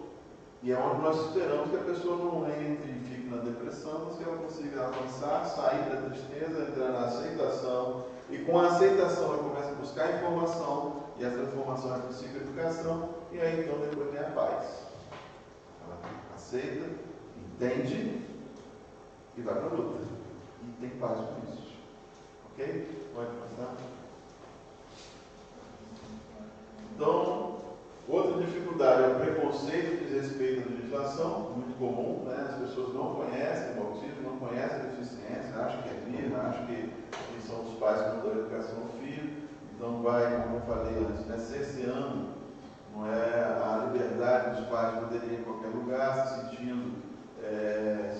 A: E é onde nós esperamos que a pessoa não entre e fique na depressão, mas que ela consiga avançar, sair da tristeza, entrar na aceitação. E com a aceitação ela começa a buscar informação, e essa informação é a psicoeducação, e aí então depois vem a paz. Ela aceita, entende e vai para a luta. E tem paz com isso. Ok? Pode passar. Então, outra dificuldade é o preconceito que diz respeito à legislação, muito comum, né? As pessoas não conhecem o autismo, não conhecem a deficiência, acham que é crime, acham que são os pais que não dão educação ao filho, então vai, como eu falei antes, né, cerceando, não é, a liberdade dos pais de poderem ir em qualquer lugar, se sentindo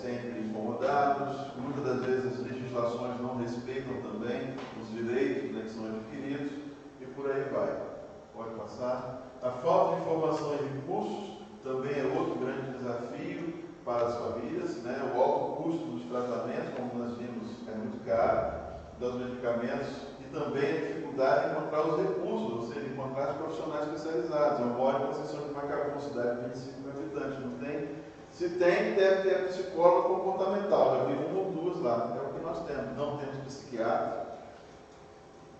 A: sempre incomodados. Muitas das vezes as legislações não respeitam também os direitos, né, que são adquiridos, e por aí vai. Pode passar. A falta de informação e recursos também é outro grande desafio para as famílias, né? O alto custo dos tratamentos, como nós vimos, é muito caro, dos medicamentos, e também a dificuldade de encontrar os recursos, ou seja, encontrar os profissionais especializados. Eu moro em Conceição de Macabu, cidade de 25 mil habitantes, não tem? Se tem, deve ter psicóloga comportamental, já vi uma ou duas lá, é o que nós temos. Não temos psiquiatra,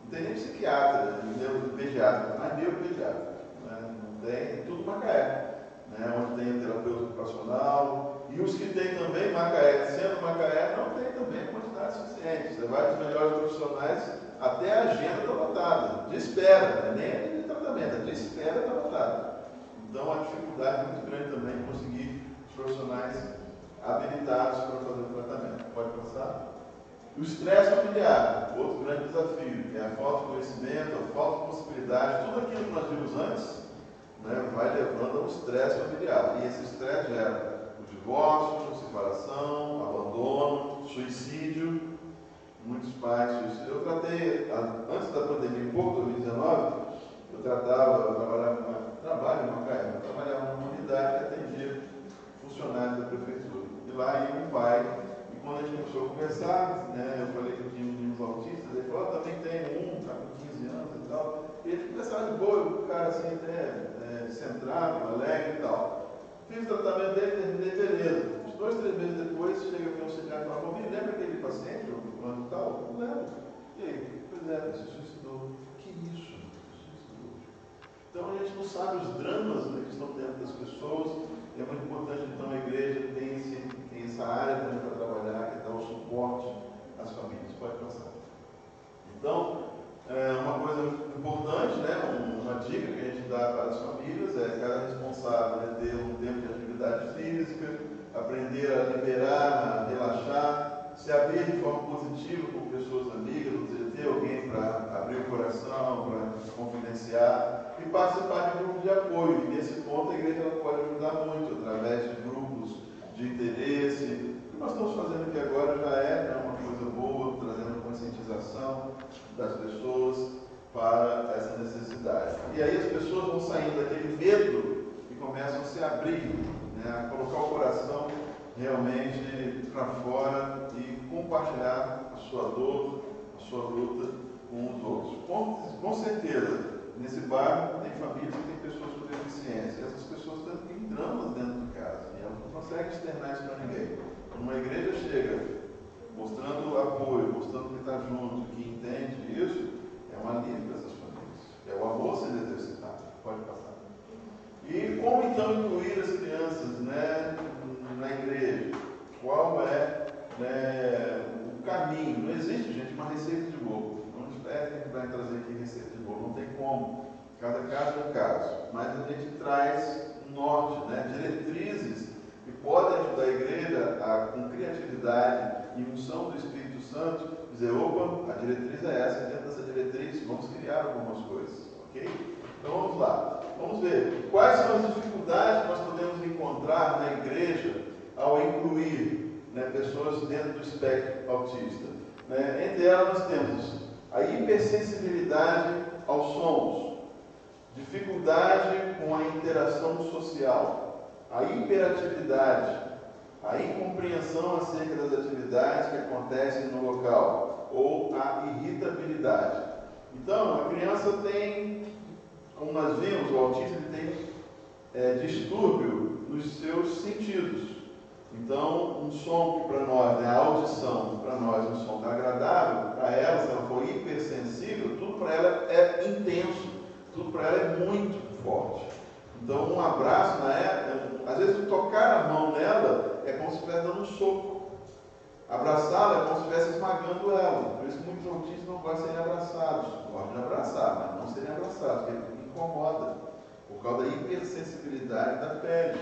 A: não tem nem psiquiatra, neuropediatra, mas neuropediatra, né? Não tem, tudo Macaé, né? Onde tem o terapeuta ocupacional, e os que tem também Macaé, sendo Macaé, não tem também quantidade suficiente. Você vai dos melhores profissionais, até a agenda está lotada, de espera, né? Nem de tratamento, de espera está lotada. Então, a dificuldade é muito grande também de conseguir profissionais habilitados para fazer o tratamento. Pode passar? O estresse familiar, outro grande desafio, é a falta de conhecimento, a falta de possibilidade, tudo aquilo que nós vimos antes, né, vai levando ao estresse familiar. E esse estresse gera o divórcio, a separação, abandono, suicídio. Muitos pais suicidam. Eu tratei, antes da pandemia, em pouco, 2019, eu trabalhava numa unidade que atendia funcionários da prefeitura. E lá ia um pai, e quando a gente começou a conversar, né, eu falei que eu tinha meninos autistas, ele falou, também tem está com 15 anos e tal. E ele conversava de boa, o cara assim até centrado, alegre e tal. Fiz o tratamento dele, terminei, beleza. Uns 2, 3 meses depois, chega o meu auxiliar e fala, me lembra aquele paciente, ou quando tal? Não lembro. E aí? Pois é, se suicidou. Que isso? Se suicidou. Então a gente não sabe os dramas, né, que estão dentro das pessoas. E é muito importante, então, a igreja tem essa área também para trabalhar, que dá o suporte às famílias. Pode passar. Então, uma coisa importante, né, uma dica que a gente dá para as famílias é cada responsável, né, ter um tempo de atividade física, aprender a liberar, a relaxar, se abrir de forma positiva com pessoas amigas, ou seja, ter alguém para abrir o coração, para confidenciar e participar de grupos de apoio. E nesse ponto a igreja ela pode ajudar muito através de grupos de interesse. O que nós estamos fazendo aqui agora já é uma coisa boa, trazendo conscientização das pessoas para essa necessidade. E aí as pessoas vão saindo daquele medo e começam a se abrir, né, a colocar o coração realmente para fora e compartilhar a sua dor, a sua luta com os outros. Com certeza, nesse bairro tem famílias que têm pessoas com deficiência. E essas pessoas têm dramas dentro de casa e elas não conseguem externar isso para ninguém. Quando uma igreja chega mostrando apoio, mostrando que está junto, que entende isso, é um alívio para essas famílias. É o amor sendo exercitado. Pode passar. E como então incluir as crianças, né, na igreja? Qual é, né, o caminho? Não existe, gente, uma receita de bolo. Não espere que vai trazer aqui receita de bolo. Não tem como. Cada caso é um caso. Mas a gente traz um norte, né, diretrizes que podem ajudar a igreja a, com criatividade e unção do Espírito Santo, dizer, opa, a diretriz é essa, e dentro dessa diretriz vamos criar algumas coisas, ok? Então vamos lá, vamos ver quais são as dificuldades que nós podemos encontrar na igreja ao incluir, né, pessoas dentro do espectro autista. Né? Entre elas nós temos a hipersensibilidade aos sons, dificuldade com a interação social, a hiperatividade, a incompreensão acerca das atividades que acontecem no local, ou a irritabilidade. Então, a criança tem Como nós vimos, o autista ele tem distúrbio nos seus sentidos. Então, um som que para nós, né, a audição, para nós um som agradável, para ela, se ela for hipersensível, tudo para ela é intenso, tudo para ela é muito forte. Então, um abraço, às vezes tocar a mão nela é como se estivesse dando um soco. Abraçá-la é como se estivesse esmagando ela. Por isso que muitos autistas não gostam de serem abraçados. Gostam de abraçar, mas não serem abraçados, porque incomoda, por causa da hipersensibilidade da pele.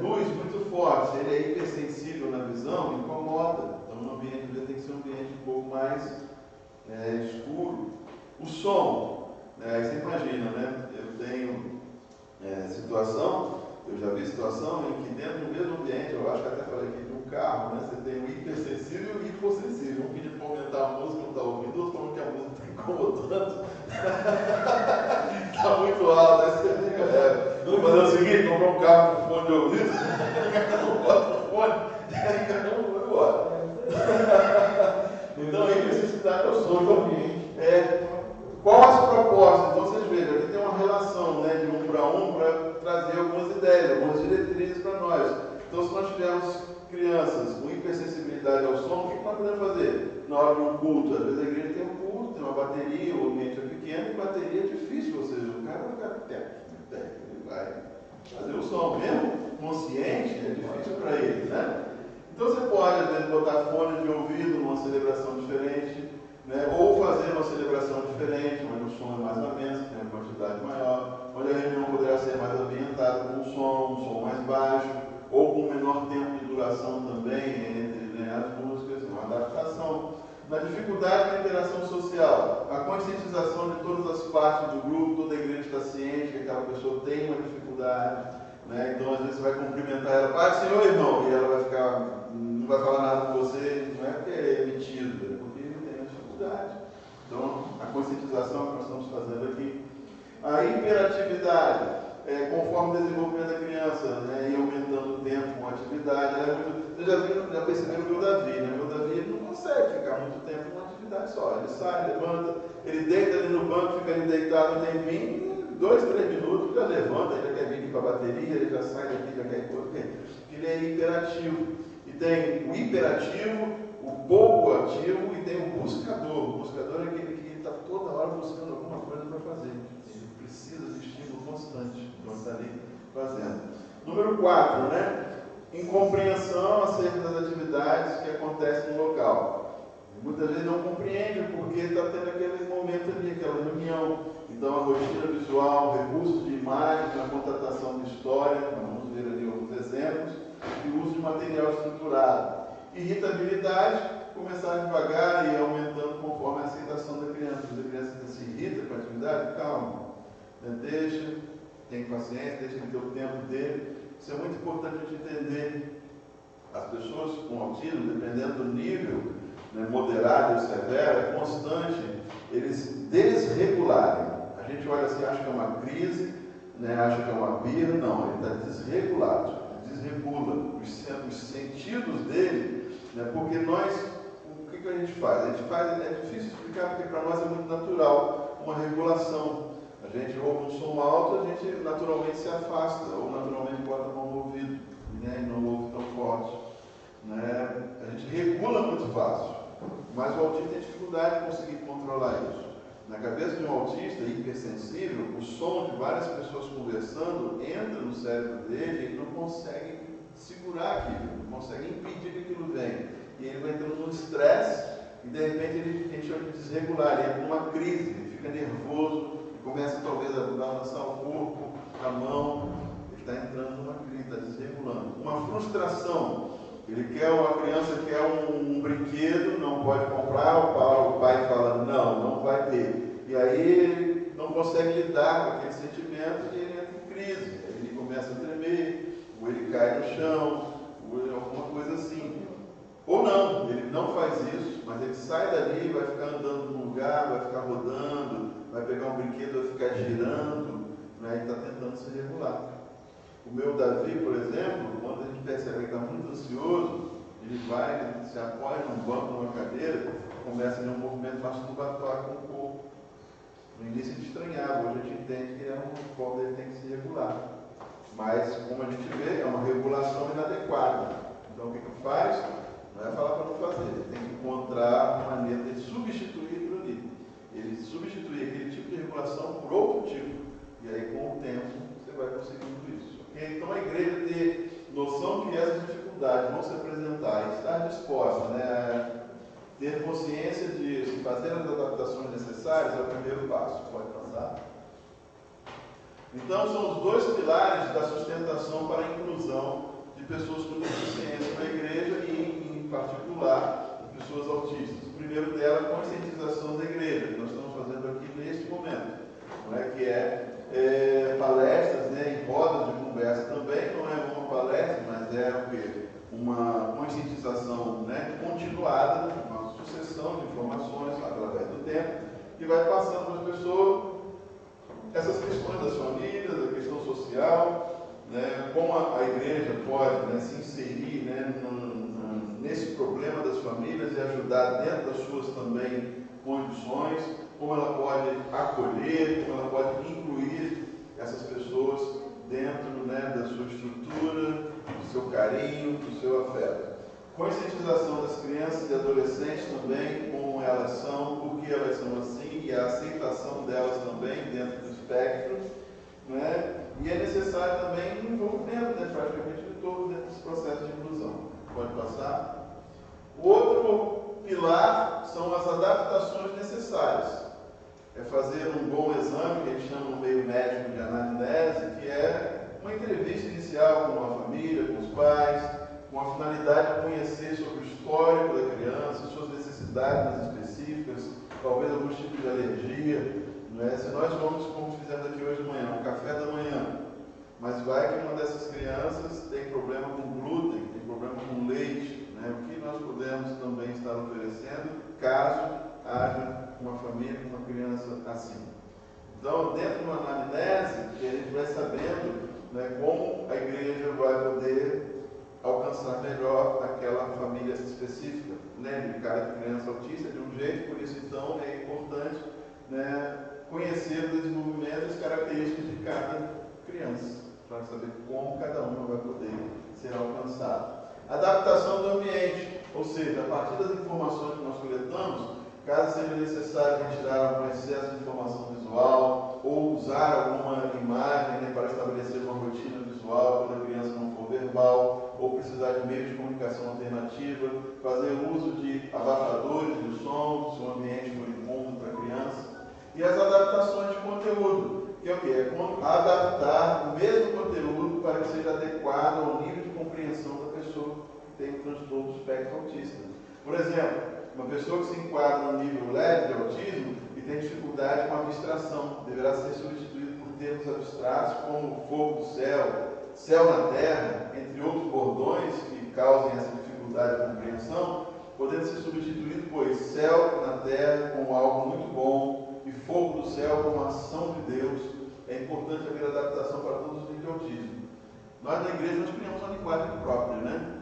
A: Luz muito forte, se ele é hipersensível na visão, incomoda. Então, no ambiente dele tem que ser um ambiente um pouco mais escuro. O som, aí você imagina, né? Eu tenho eu já vi situação em que dentro do mesmo ambiente, eu acho que até falei aqui, de um carro, né? Você tem o hipersensível e o hipossensível. Um pedindo para aumentar a música, não está ouvindo, outro falando que a música está incomodando. Está muito alto, aí você fica, vamos fazer o seguinte, comprar um carro com fone de ouvido, não bota o fone, não vai embora. Então, a necessidade é o som do ambiente. Qual as propostas? Então, vocês vejam, aqui tem uma relação, né, de um para trazer algumas ideias, algumas diretrizes para nós. Então, se nós tivermos crianças com hipersensibilidade ao som, o que nós podemos fazer? Na hora de um culto, às vezes a igreja tem um culto, tem uma bateria, o ambiente é pequeno, e bateria é difícil, ou seja, o cara vai ficar ele vai fazer o som mesmo, consciente, é difícil para ele, né? Então você pode, às vezes, botar fone de ouvido numa celebração diferente, né? Ou fazer uma celebração diferente, onde o som é mais ou menos, tem uma quantidade maior, onde a reunião poderá ser mais ambientada com um som mais baixo, ou com um menor tempo de duração também entre, né, as músicas, uma adaptação. Na dificuldade da interação social, a conscientização de todas as partes do grupo, toda a igreja está ciente que aquela pessoa tem uma dificuldade, né? Então às vezes você vai cumprimentar ela, Pai, Senhor, irmão, e ela vai ficar, não vai falar nada com você, não é porque é metido, é porque ele tem uma dificuldade. Então a conscientização que nós estamos fazendo aqui. A hiperatividade, conforme o desenvolvimento da criança, né, e aumentando o tempo com a atividade, vocês já perceberam o meu Davi, né? O meu Davi ele não consegue ficar muito tempo numa atividade só. Ele sai, levanta, ele deita ali no banco, fica ali deitado um tempinho, 2, 3 minutos, já levanta, ele já quer vir aqui para a bateria, ele já sai daqui, já quer ir, porque ele é hiperativo. E tem o hiperativo, o pouco ativo e tem o buscador. O buscador é aquele que está toda hora buscando alguma coisa para fazer. Ele precisa de estímulo constante, então está ali fazendo. Número 4, né? Incompreensão acerca das atividades que acontecem no local. Muitas vezes não compreende porque está tendo aquele momento ali, aquela reunião. Então, a rotina visual, recursos de imagens na contratação de história, vamos ver ali alguns exemplos, e uso de material estruturado. Irritabilidade, começar devagar e ir aumentando conforme a aceitação da criança. Se a criança se irrita com a atividade, calma. Deixa, tem paciência, deixa ele ter o tempo dele. Isso é muito importante a gente entender. As pessoas com autismo, dependendo do nível, né, moderado ou severo, é constante, eles desregularem. A gente olha assim, acha que é uma crise, né, acha que é uma birra, não, ele está desregulado, ele desregula os sentidos dele, né, porque nós, o que a gente faz? É difícil explicar, porque para nós é muito natural uma regulação. A gente ouve um som alto, a gente naturalmente se afasta, ou naturalmente bota a mão no ouvido, né, e não ouve tão forte. Né? A gente regula muito fácil, mas o autista tem dificuldade de conseguir controlar isso. Na cabeça de um autista hipersensível, o som de várias pessoas conversando entra no cérebro dele e ele não consegue segurar aquilo, não consegue impedir que aquilo venha. E ele vai entrando num estresse e de repente ele chama de desregular, ele entra numa crise, ele fica nervoso, começa talvez a balançar o corpo, a mão, ele está entrando numa crise, está desregulando. Uma frustração, a criança quer um brinquedo, não pode comprar, o pai fala, não vai ter. E aí ele não consegue lidar com aquele sentimento e ele entra em crise. Aí ele começa a tremer, ou ele cai no chão, ou alguma coisa assim. Ou não, ele não faz isso, mas ele sai dali, vai ficar andando no lugar, vai ficar rodando, vai pegar um brinquedo, vai ficar girando, né, e está tentando se regular. O meu Davi, por exemplo, quando a gente percebe que está muito ansioso, ele se apoia num banco, numa cadeira, começa a ter um movimento masturbatório com o corpo. No início a gente estranhava, hoje a gente entende que o polo dele tem que se regular. Mas, como a gente vê, é uma regulação inadequada. Então, o que faz? Não é falar para não fazer, ele tem que encontrar uma maneira de substituir aquilo ali. Ele substituir aquele tipo de regulação por outro tipo. E aí, com o tempo, você vai conseguindo isso. Okay? Então, a igreja ter noção que essas dificuldades vão se apresentar e estar disposta, né, a ter consciência disso, fazer as adaptações necessárias é o primeiro passo. Pode passar? Então, são os dois pilares da sustentação para a inclusão de pessoas com deficiência na igreja e, em particular, de pessoas autistas. O primeiro dela é a conscientização da igreja, que nós estamos fazendo aqui neste momento, não é? Que é palestras, né, em rodas de conversa também, não é uma palestra, mas é o quê? Uma conscientização, né, continuada, uma sucessão de informações através do tempo, que vai passando para as pessoas essas questões das famílias, a questão social, né, como a igreja pode, né, se inserir, né, nesse problema das famílias e ajudar dentro das suas também condições, como ela pode acolher, como ela pode incluir essas pessoas dentro, né, da sua estrutura, do seu carinho, do seu afeto. Conscientização das crianças e adolescentes também, como elas são, por que elas são assim, e a aceitação delas também dentro do espectro, né? E é necessário também o envolvimento, né, praticamente de todos dentro desse processo de inclusão. Pode passar? O outro pilar são as adaptações necessárias. É fazer um bom exame, que a gente chama no meio médico de anamnese, que é uma entrevista inicial com uma família, com os pais, com a finalidade de conhecer sobre o histórico da criança, suas necessidades específicas, talvez algum tipo de alergia. Né? Se nós vamos, como fizemos aqui hoje de manhã, um café da manhã, mas vai que uma dessas crianças tem problema com glúten, tem problema com leite, né? O que nós podemos também estar oferecendo caso haja uma família com uma criança assim. Então, dentro de uma anamnese, a gente vai sabendo, né, como a igreja vai poder alcançar melhor aquela família específica, né, de cada criança autista de um jeito, por isso então é importante, né, conhecer o desenvolvimento e as características de cada criança, para saber como cada uma vai poder ser alcançada. Adaptação do ambiente, ou seja, a partir das informações que nós coletamos, caso seja necessário retirar algum excesso de informação visual ou usar alguma imagem, né, para estabelecer uma rotina visual quando a criança não for verbal, ou precisar de meios de comunicação alternativa, fazer uso de abafadores de som, se o ambiente for incômodo para a criança. E as adaptações de conteúdo, que é o quê? É adaptar o mesmo conteúdo para que seja adequado ao nível de compreensão da pessoa que tem o transtorno do espectro autista. Por exemplo, uma pessoa que se enquadra no nível leve de autismo e tem dificuldade com a abstração, deverá ser substituído por termos abstratos como fogo do céu, céu na terra, entre outros bordões que causem essa dificuldade de compreensão, podendo ser substituído, pois, céu na terra como algo muito bom e fogo do céu como ação de Deus. É importante haver adaptação para todos os níveis de autismo. Nós na igreja nós criamos uma linguagem própria, né?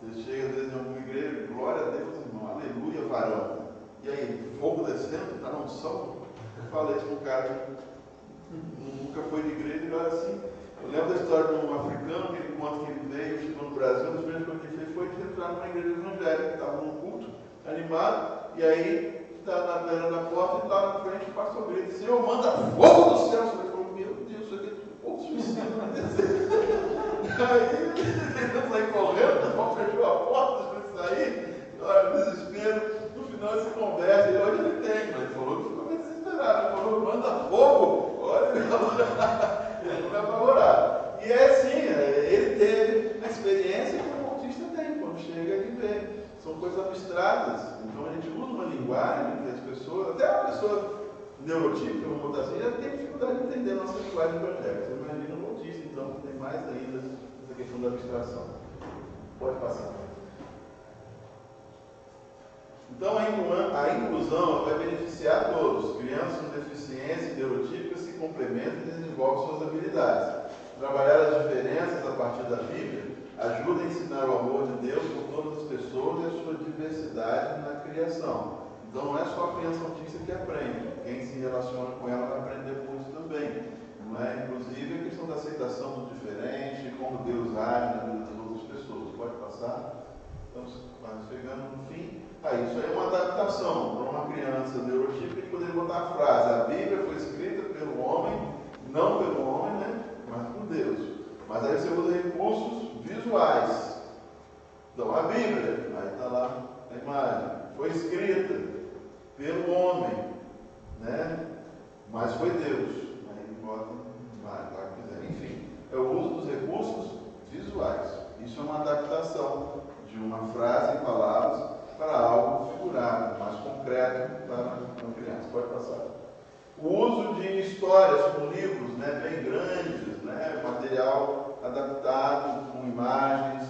A: Você chega às vezes em alguma igreja, glória a Deus, irmão, aleluia, varão. E aí, fogo descendo, está na unção? Eu falei isso para um cara que nunca foi de igreja e olha assim. Eu lembro da história de um africano, que ele conta que ele veio, chegou no Brasil, uma das primeiras coisas que ele fez foi entrar numa igreja evangélica, que estava num culto, animado, e aí está na beira da porta e lá na frente o pastor grita: Senhor, manda fogo do céu. Ele falou: meu Deus, isso aqui é fogo suicida. Aí ele saiu correndo, o irmão fechou a porta, deixou ele sair, olha, desespero. No final ele se converte, e hoje ele tem, mas ele falou que ficou meio desesperado. Ele falou: manda fogo. Olha, ele não é apavorado. E é assim, ele teve a experiência que o autista tem, quando chega ele vê. São coisas abstratas. Então a gente usa uma linguagem que as pessoas, até uma pessoa neurotípica, vamos botar assim, já tem dificuldade de entender a nossa linguagem evangélica. Você imagina o autista, então, que tem mais ainda essa questão da abstração. Pode passar. Então a inclusão vai beneficiar todos. Crianças com deficiência neurotípica se complementam e desenvolvem suas habilidades. Trabalhar as diferenças a partir da Bíblia ajuda a ensinar o amor de Deus por todas as pessoas e a sua diversidade na criação. Então não é só a criança autista que aprende, quem se relaciona com ela vai aprender muito também. Não é? Inclusive a questão da aceitação do diferente, como Deus age na vida das outras pessoas. Pode passar? Estamos chegando no fim. Isso aí é uma adaptação para uma criança neurotípica que poderia botar a frase: a Bíblia foi escrita pelo homem, não pelo homem, né? Mas por Deus. Mas aí você usa recursos visuais. Então a Bíblia, aí está lá a imagem, foi escrita pelo homem, né? Mas foi Deus. Aí bota lá que quiser. Enfim, é o uso dos recursos visuais. Isso é uma adaptação de uma frase em palavras para algo figurado, mais concreto para uma criança. Pode passar. O uso de histórias com livros, né, bem grandes, né, material adaptado com imagens,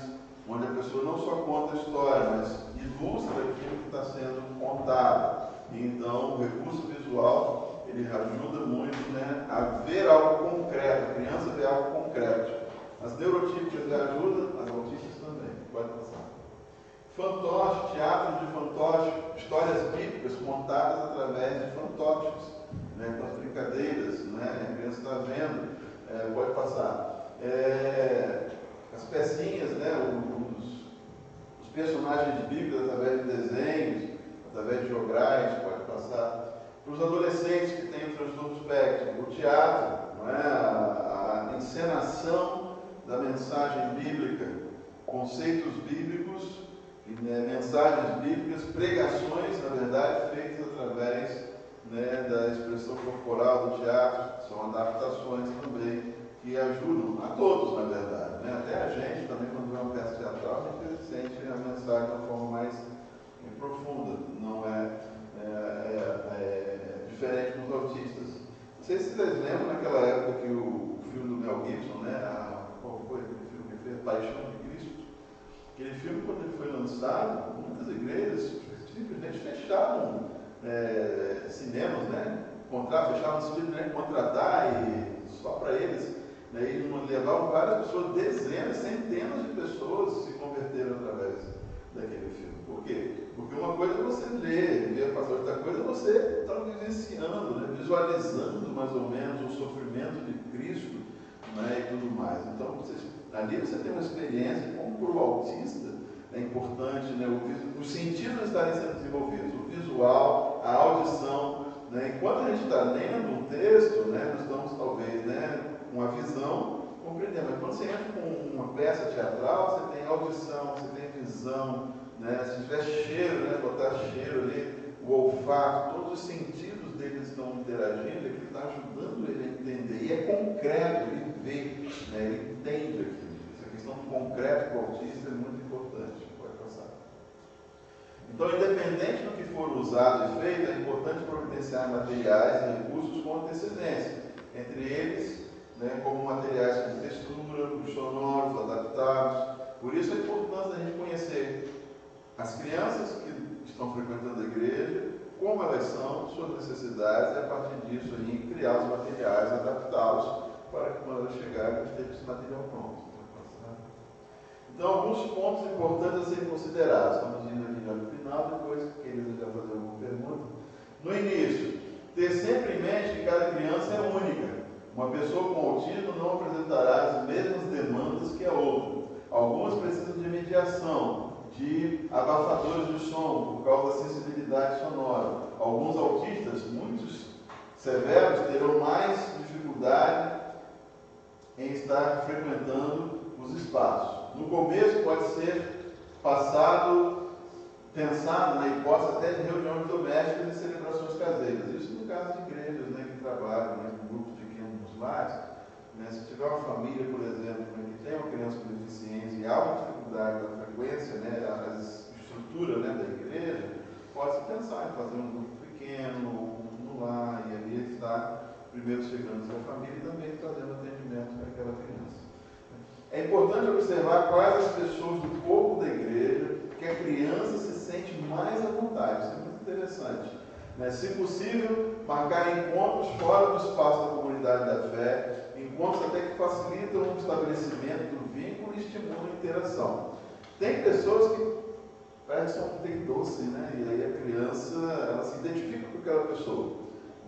A: onde a pessoa não só conta a história, mas ilustra aquilo que está sendo contado. E então o recurso visual ele ajuda muito, né, a ver algo concreto. A criança vê algo concreto. As neurotípicas ajudam, as autistas também. Pode passar. Fantoche, teatro de fantoche, histórias bíblicas contadas através de fantoches, né, com as brincadeiras, né, a criança está vendo, pode passar. As pecinhas, né, os personagens bíblicos através de desenhos, através de jograis, pode passar. Para os adolescentes que têm o transtorno espectro, o teatro, não é, a encenação da mensagem bíblica, conceitos bíblicos, mensagens bíblicas, pregações, na verdade, feitas através, né, da expressão corporal do teatro, são adaptações também que ajudam a todos, na verdade, né? Até a gente também, quando vê uma peça teatral, a gente sente a mensagem de uma forma mais profunda, não é diferente dos autistas. Não sei se vocês lembram naquela época que o filme do Mel Gibson, né, qual foi aquele filme que fez? Paixão de Cristo. Aquele filme, quando ele foi lançado, muitas igrejas simplesmente fecharam cinemas, né? Fecharam simplesmente contratar e só para eles. Né? E levavam várias pessoas, dezenas, centenas de pessoas se converteram através daquele filme. Por quê? Porque uma coisa é você ler, ver a passagem, outra coisa é você estar vivenciando, né? Visualizando mais ou menos o sofrimento de Cristo, né? E tudo mais. Então, ali você tem uma experiência, como para o autista, é importante, né, os sentidos estarem sendo desenvolvidos, o visual, a audição. Né, enquanto a gente está lendo um texto, né, nós estamos talvez, né, com a visão compreendendo. Mas quando você entra com uma peça teatral, você tem audição, você tem visão, né, se tiver cheiro, né, botar cheiro ali, o olfato, todos os sentidos deles estão interagindo, aquilo está ajudando ele a entender. E é concreto, ele vê, né, ele entende aquilo. Essa questão do concreto para o autista é muito importante. Pode passar. Então, independente do que for usado e feito, é importante providenciar materiais e recursos com antecedência. Entre eles, né, como materiais com textura, sonoros, adaptados. Por isso a importância da gente conhecer as crianças que estão frequentando a igreja, como elas são, suas necessidades, e a partir disso aí, criar os materiais, adaptá-los, para que quando elas chegarem, eles tenham esse material pronto. Então, alguns pontos importantes a serem considerados. Estamos indo aqui já no final, depois que eles já fazer alguma pergunta. No início, ter sempre em mente que cada criança é única. Uma pessoa com autismo não apresentará as mesmas demandas que a outra. Algumas precisam de mediação, de abafadores de som, por causa da sensibilidade sonora. Alguns autistas, muitos severos, terão mais dificuldade em estar frequentando os espaços. No começo pode ser pensado na hipótese até de reuniões domésticas e celebrações caseiras. Isso no caso de igrejas, né, que trabalham, né, com grupos pequenos nos lares. Né, se tiver uma família, por exemplo, né, que tem uma criança com deficiência e há uma dificuldade da frequência, né, a estrutura, né, da igreja, pode-se pensar em fazer um grupo pequeno, no lar, e ali está primeiro chegando a família e também fazendo atendimento para aquela criança. É importante observar quais as pessoas do corpo da igreja que a criança se sente mais à vontade. Isso é muito interessante. Né? Se possível, marcar encontros fora do espaço da comunidade da fé, encontros até que facilitam o estabelecimento do vínculo e estimulam a interação. Tem pessoas que parece que é um trem doce, né? E aí a criança, ela se identifica com aquela pessoa.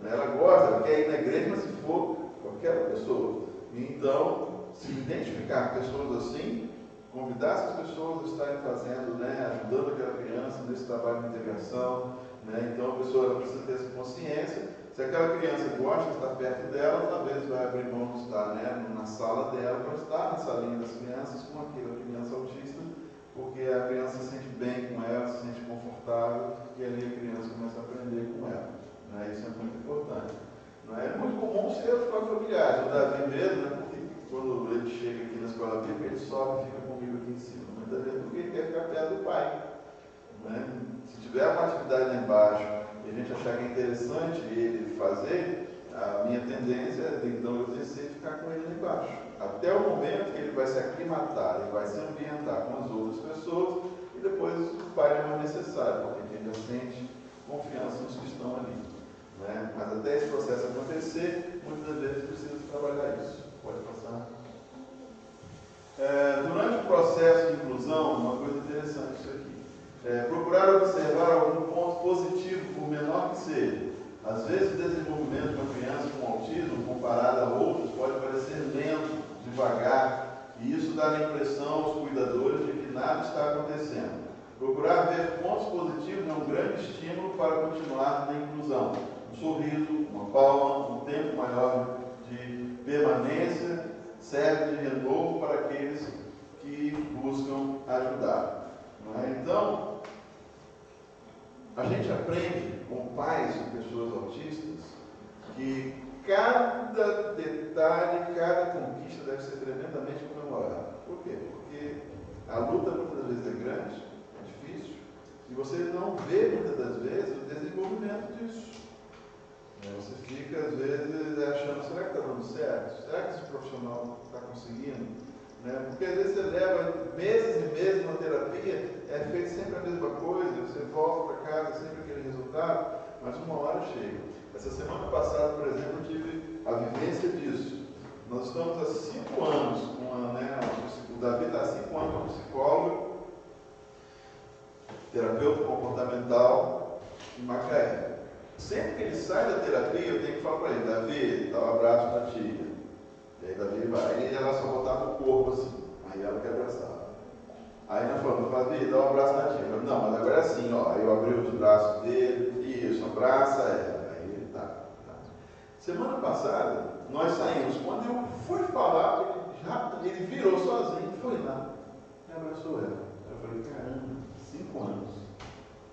A: Né? Ela gosta, ela quer ir na igreja, mas se for com aquela pessoa. Então, se identificar com pessoas assim, convidar essas pessoas a estarem fazendo, né? Ajudando aquela criança nesse trabalho de integração. Né? Então, a pessoa precisa ter essa consciência. Se aquela criança gosta de estar perto dela, talvez vai abrir mão de estar, né, na sala dela para estar na salinha das crianças com aquela criança autista, porque a criança se sente bem com ela, se sente confortável e ali a criança começa a aprender com ela. Né? Isso é muito importante. Não é muito comum ser os próprios familiares. O Davi mesmo, né, porque quando ele chega aqui na escola bíblica, ele sobe e fica comigo aqui em cima. Muitas vezes porque ele quer ficar perto do pai. Né? Se tiver uma atividade lá embaixo e a gente achar que é interessante ele fazer, a minha tendência é, então, eu descer e ficar com ele lá embaixo. Até o momento que ele vai se aclimatar, ele vai se ambientar com as outras pessoas e depois o pai não é necessário, porque ele já sente confiança nos que estão ali. Né? Mas até esse processo acontecer, muitas vezes precisa trabalhar isso. Pode passar. Durante o processo de inclusão, uma coisa interessante isso aqui. Procurar observar algum ponto positivo, por menor que seja. Às vezes, o desenvolvimento de uma criança com autismo, comparado a outros, pode parecer lento, devagar, e isso dá a impressão aos cuidadores de que nada está acontecendo. Procurar ver pontos positivos é um grande estímulo para continuar na inclusão. Um sorriso, uma palma, um tempo maior de permanência serve de renovo para aqueles que buscam ajudar. Não é? Então, a gente aprende com pais de pessoas autistas que cada detalhe, cada conquista deve ser tremendamente comemorada. Por quê? Porque a luta muitas vezes é grande, é difícil, e você não vê muitas das vezes o desenvolvimento disso. Você fica, às vezes, achando, será que está dando certo? Será que esse profissional está conseguindo? Porque às vezes você leva meses e meses na terapia, é feito sempre a mesma coisa, você volta para casa, sempre aquele resultado, mas uma hora chega. Essa semana passada, por exemplo, eu tive a vivência disso. Nós estamos há 5 anos com o Davi está há 5 anos com psicólogo, terapeuta comportamental em Macaé. Sempre que ele sai da terapia, eu tenho que falar para ele, Davi, dá um abraço na tia. E aí Davi vai, e ela só botava o corpo assim, aí ela que abraçava. Aí nós falamos, Davi, dá um abraço na tia. Eu falei, não, mas agora é assim, ó. Aí eu abri os braços dele, isso, abraça ela. Aí ele tá. Semana passada, nós saímos. Quando eu fui falar, ele virou sozinho, foi lá, e abraçou ela. Eu falei, caramba, 5 anos.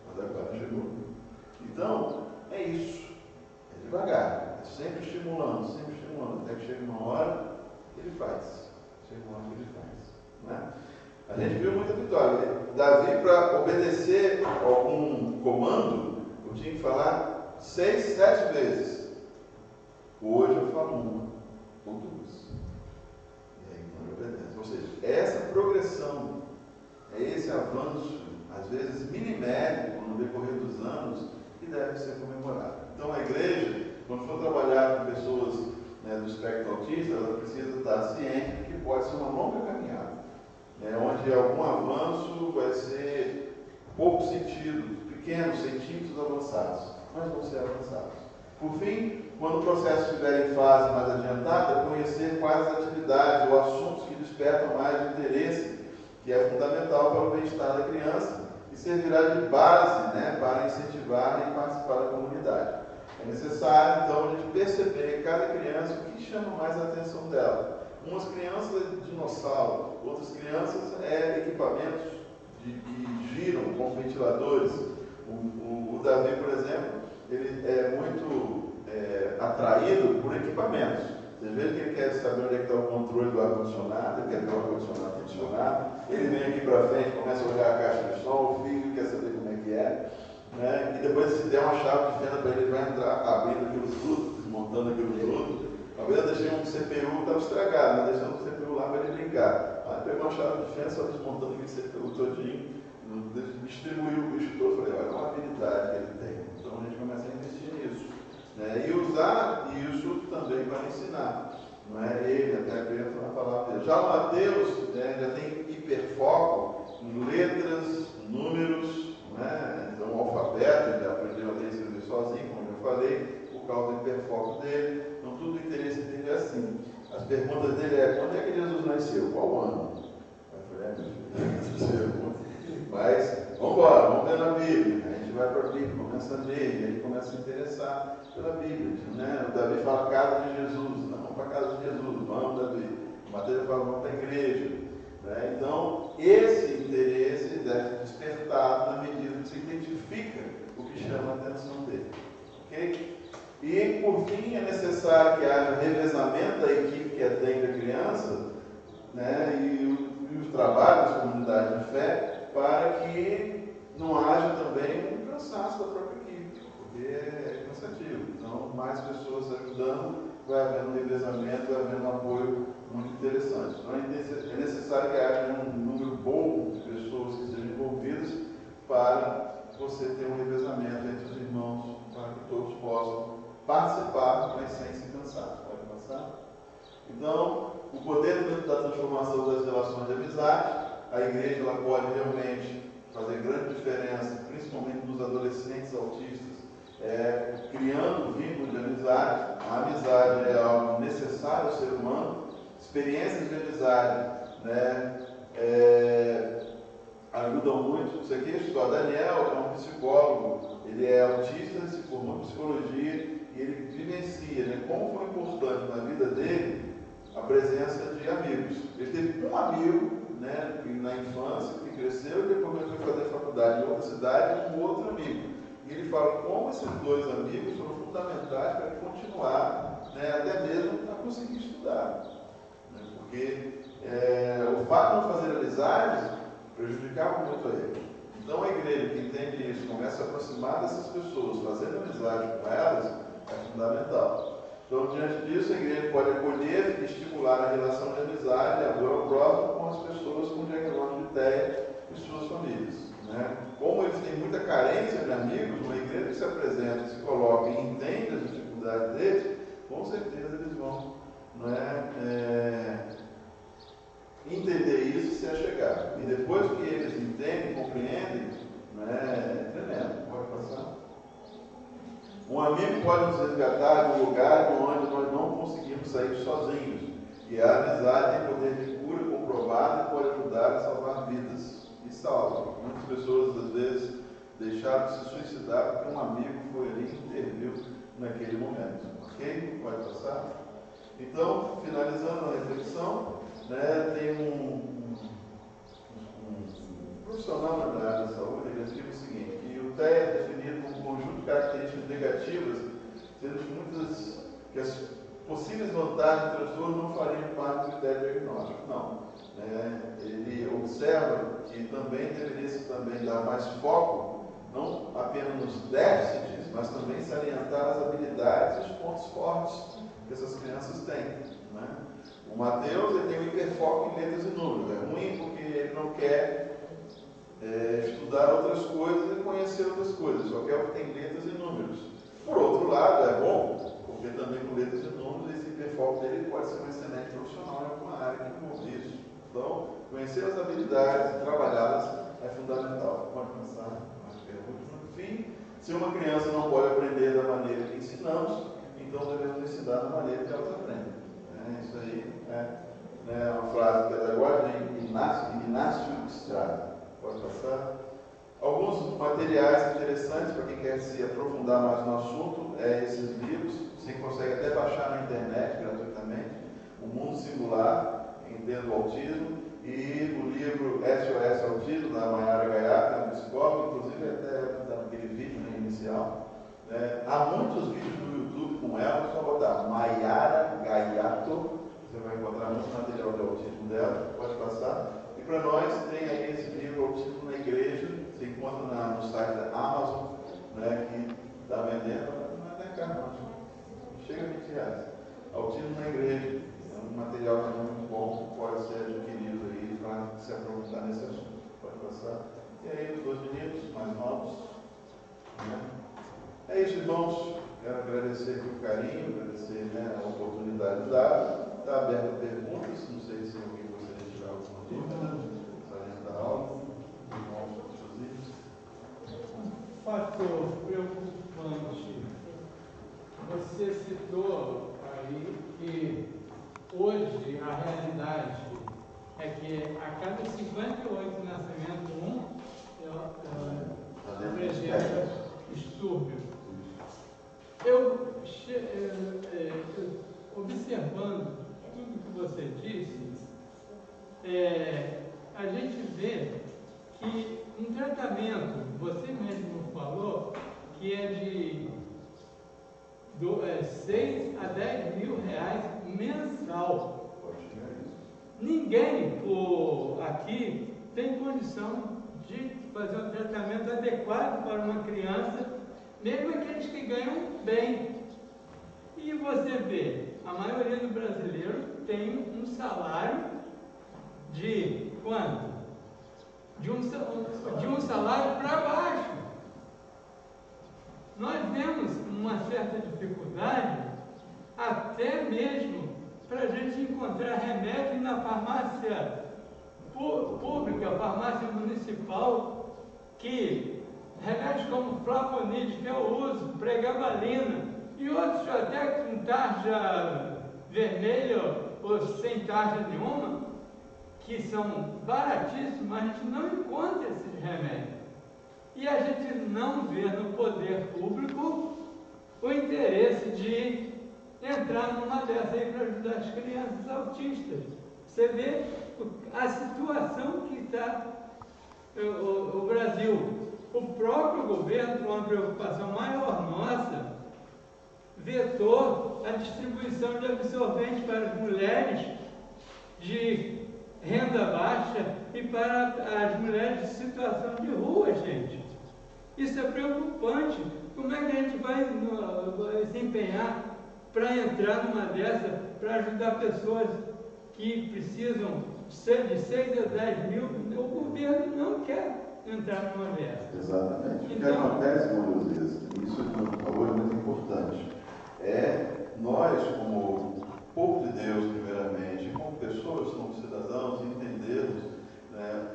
A: Mas agora chegou. Então, é isso. É devagar. É sempre estimulando, até que chega uma hora que ele faz. Né? A gente viu muita vitória. Davi, para obedecer algum comando, eu tinha que falar 6, 7 vezes. Hoje eu falo 1 ou 2. E aí então ele obedece. Ou seja, essa progressão, esse avanço, às vezes milimétrico, no decorrer dos anos, que deve ser comemorado. Então a igreja, quando for trabalhar com pessoas do espectro autista, ela precisa estar ciente de que pode ser uma longa caminhada, onde algum avanço vai ser pouco sentido, pequenos centímetros avançados, mas vão ser avançados. Por fim, quando o processo estiver em fase mais adiantada, conhecer quais atividades ou assuntos que despertam mais interesse, que é fundamental para o bem-estar da criança e servirá de base para incentivar e participar da comunidade. É necessário, então, a gente perceber cada criança o que chama mais a atenção dela. Umas crianças é dinossauro, outras crianças é equipamentos que giram com ventiladores. O Davi, por exemplo, ele é muito atraído por equipamentos. Vocês veem que ele quer saber onde é que está o controle do ar-condicionado, ele quer ver o ar-condicionado funcionar, ele vem aqui para frente, começa a olhar a caixa de som, o filho quer saber como é que é. E depois, se der uma chave de fenda para ele, vai entrar abrindo aquilo tudo, desmontando aquilo tudo. Uma vez eu deixei um CPU, estava estragado, mas deixando o CPU lá para ele brincar. Aí pegou uma chave de fenda, só desmontando aquele CPU todinho, distribuiu o bicho todo. Falei, olha, é uma habilidade que ele tem. Então a gente começa a investir nisso. E usar isso também para ensinar. Não é ele, até a criança na palavra dele. Já o Mateus já tem hiperfoco em letras, números, hiperfoco dele, então tudo o interesse dele é assim. As perguntas dele é: quando é que Jesus nasceu? Qual ano? Eu falei: meu filho, mas vamos embora, vamos ler na Bíblia. A gente vai para a Bíblia, começa a ler, e ele começa a se interessar pela Bíblia. Né? O Davi fala: casa de Jesus, não, vamos para a casa de Jesus, vamos, Davi. O Mateus fala: vamos para a igreja. Né? Então, esse interesse deve ser despertado na medida que se identifica o que chama a atenção dele. Ok? E, por fim, é necessário que haja revezamento da equipe que atende a criança, né? e os trabalhos das comunidades de fé, para que não haja também um cansaço da própria equipe, porque é cansativo. Então, mais pessoas ajudando, vai havendo um revezamento, vai havendo um apoio muito interessante. Então, é necessário que haja um número bom de pessoas que sejam envolvidas para você ter um revezamento entre os irmãos, para que todos possam participar, mas sem se cansar. Pode passar? Então, o poder da transformação das relações de amizade, a igreja ela pode realmente fazer grande diferença, principalmente nos adolescentes autistas, criando vínculo de amizade. A amizade é algo necessário ao ser humano. Experiências de amizade, né, ajudam muito. Isso aqui é história. Daniel é um psicólogo, ele é autista, se formou em psicologia e ele vivencia, né, como foi importante na vida dele a presença de amigos. Ele teve um amigo, né, na infância, que cresceu e depois ele foi fazer faculdade em outra cidade, um outro amigo. E ele fala como esses dois amigos foram fundamentais para ele continuar, né, até mesmo para conseguir estudar. Né, porque o fato de não fazer amizades prejudicava muito a ele. Então a igreja que entende isso, começa a aproximar dessas pessoas, fazendo amizade com elas, é fundamental. Então, diante disso, a igreja pode acolher e estimular a relação de amizade e amor ao próximo com as pessoas com diagnóstico de TEA e suas famílias. Né? Como eles têm muita carência de amigos, uma igreja que se apresenta, se coloca e entende as dificuldades deles, com certeza eles vão, né, entender isso e se achegar. E depois que eles entendem, compreendem, né, é tremendo. Pode passar? Um amigo pode nos resgatar de um lugar de onde nós não conseguimos sair sozinhos. E a amizade tem poder de cura comprovado e pode ajudar a salvar vidas. E salva. Muitas pessoas, às vezes, deixaram de se suicidar porque um amigo foi ali e interviu naquele momento. Ok? Pode passar? Então, finalizando a reflexão, né, tem um profissional na área da saúde, ele escreve o seguinte, que o TEA é definido como um conjunto de características negativas, sendo que as possíveis vantagens do transtorno não fariam parte do critério diagnóstico. Não. Ele observa que também deveria se dar mais foco, não apenas nos déficits, mas também salientar as habilidades e os pontos fortes que essas crianças têm. Né? O Mateus ele tem um hiperfoco em letras e números. É ruim porque ele não quer estudar outras coisas e conhecer outras coisas, só quer o que tem letras e números. Por outro lado, é bom, porque também com letras e números, esse hiperfoco dele pode ser um excelente profissional em alguma área que envolve isso. Então, conhecer as habilidades e trabalhá-las é fundamental. Pode começar, acho que é o último. No fim, se uma criança não pode aprender da maneira que ensinamos, então devemos ensinar da maneira que elas aprendem. Isso aí é uma frase pedagógica de Inácio Estrada. Pode passar? Alguns materiais interessantes para quem quer se aprofundar mais no assunto esses livros. Você consegue até baixar na internet gratuitamente. O Mundo Singular, Entendo o Autismo, e o livro SOS Autismo, da Mayara Gaiato, psicóloga, inclusive até naquele vídeo inicial. Há muitos vídeos no YouTube com ela, só botar Mayara Gaiato, você vai encontrar muito material de autismo dela, pode passar. E para nós tem aí esse livro Autismo na Igreja, você encontra no site da Amazon, né, que está vendendo, não é nem caro, não chega a R$20. Autismo na Igreja, é um material que é muito bom, pode ser adquirido aí para se aprofundar nesse assunto. Pode passar. E aí os dois meninos mais novos, né? É isso, irmãos. Quero agradecer aqui o carinho, agradecer, né, a oportunidade dada. Está aberto a perguntas. Não sei se alguém gostaria de tirar alguma dúvida, salientar algo. Irmãos, inclusive.
N: Um fator preocupante. Você citou que um tratamento, você mesmo falou, que é de 6 a 10 mil reais mensal. Ninguém aqui tem condição de fazer um tratamento adequado para uma criança, mesmo aqueles que ganham bem. E você vê, a maioria do brasileiro tem um salário de quanto? De um salário para baixo. Nós vemos uma certa dificuldade até mesmo para a gente encontrar remédio na farmácia pública, farmácia municipal, que remédios como flaponide, que eu uso, pregabalina e outros até com tarja vermelha ou sem tarja nenhuma, que são baratíssimos, mas a gente não encontra esses remédios. E a gente não vê no poder público o interesse de entrar numa dessas aí para ajudar as crianças autistas. Você vê a situação que está o Brasil. O próprio governo, com uma preocupação maior nossa, vetou a distribuição de absorventes para as mulheres de renda baixa e para as mulheres de situação de rua, gente. Isso é preocupante. Como é que a gente vai se empenhar para entrar numa dessa, para ajudar pessoas que precisam ser de 6 a 10 mil? O governo não quer entrar numa dessa.
A: Exatamente. O que
N: Então,
A: acontece, Josias, isso que você falou é muito importante. Nós, como povo de Deus, primeiramente, como pessoas, como cidadãos, entendermos, né,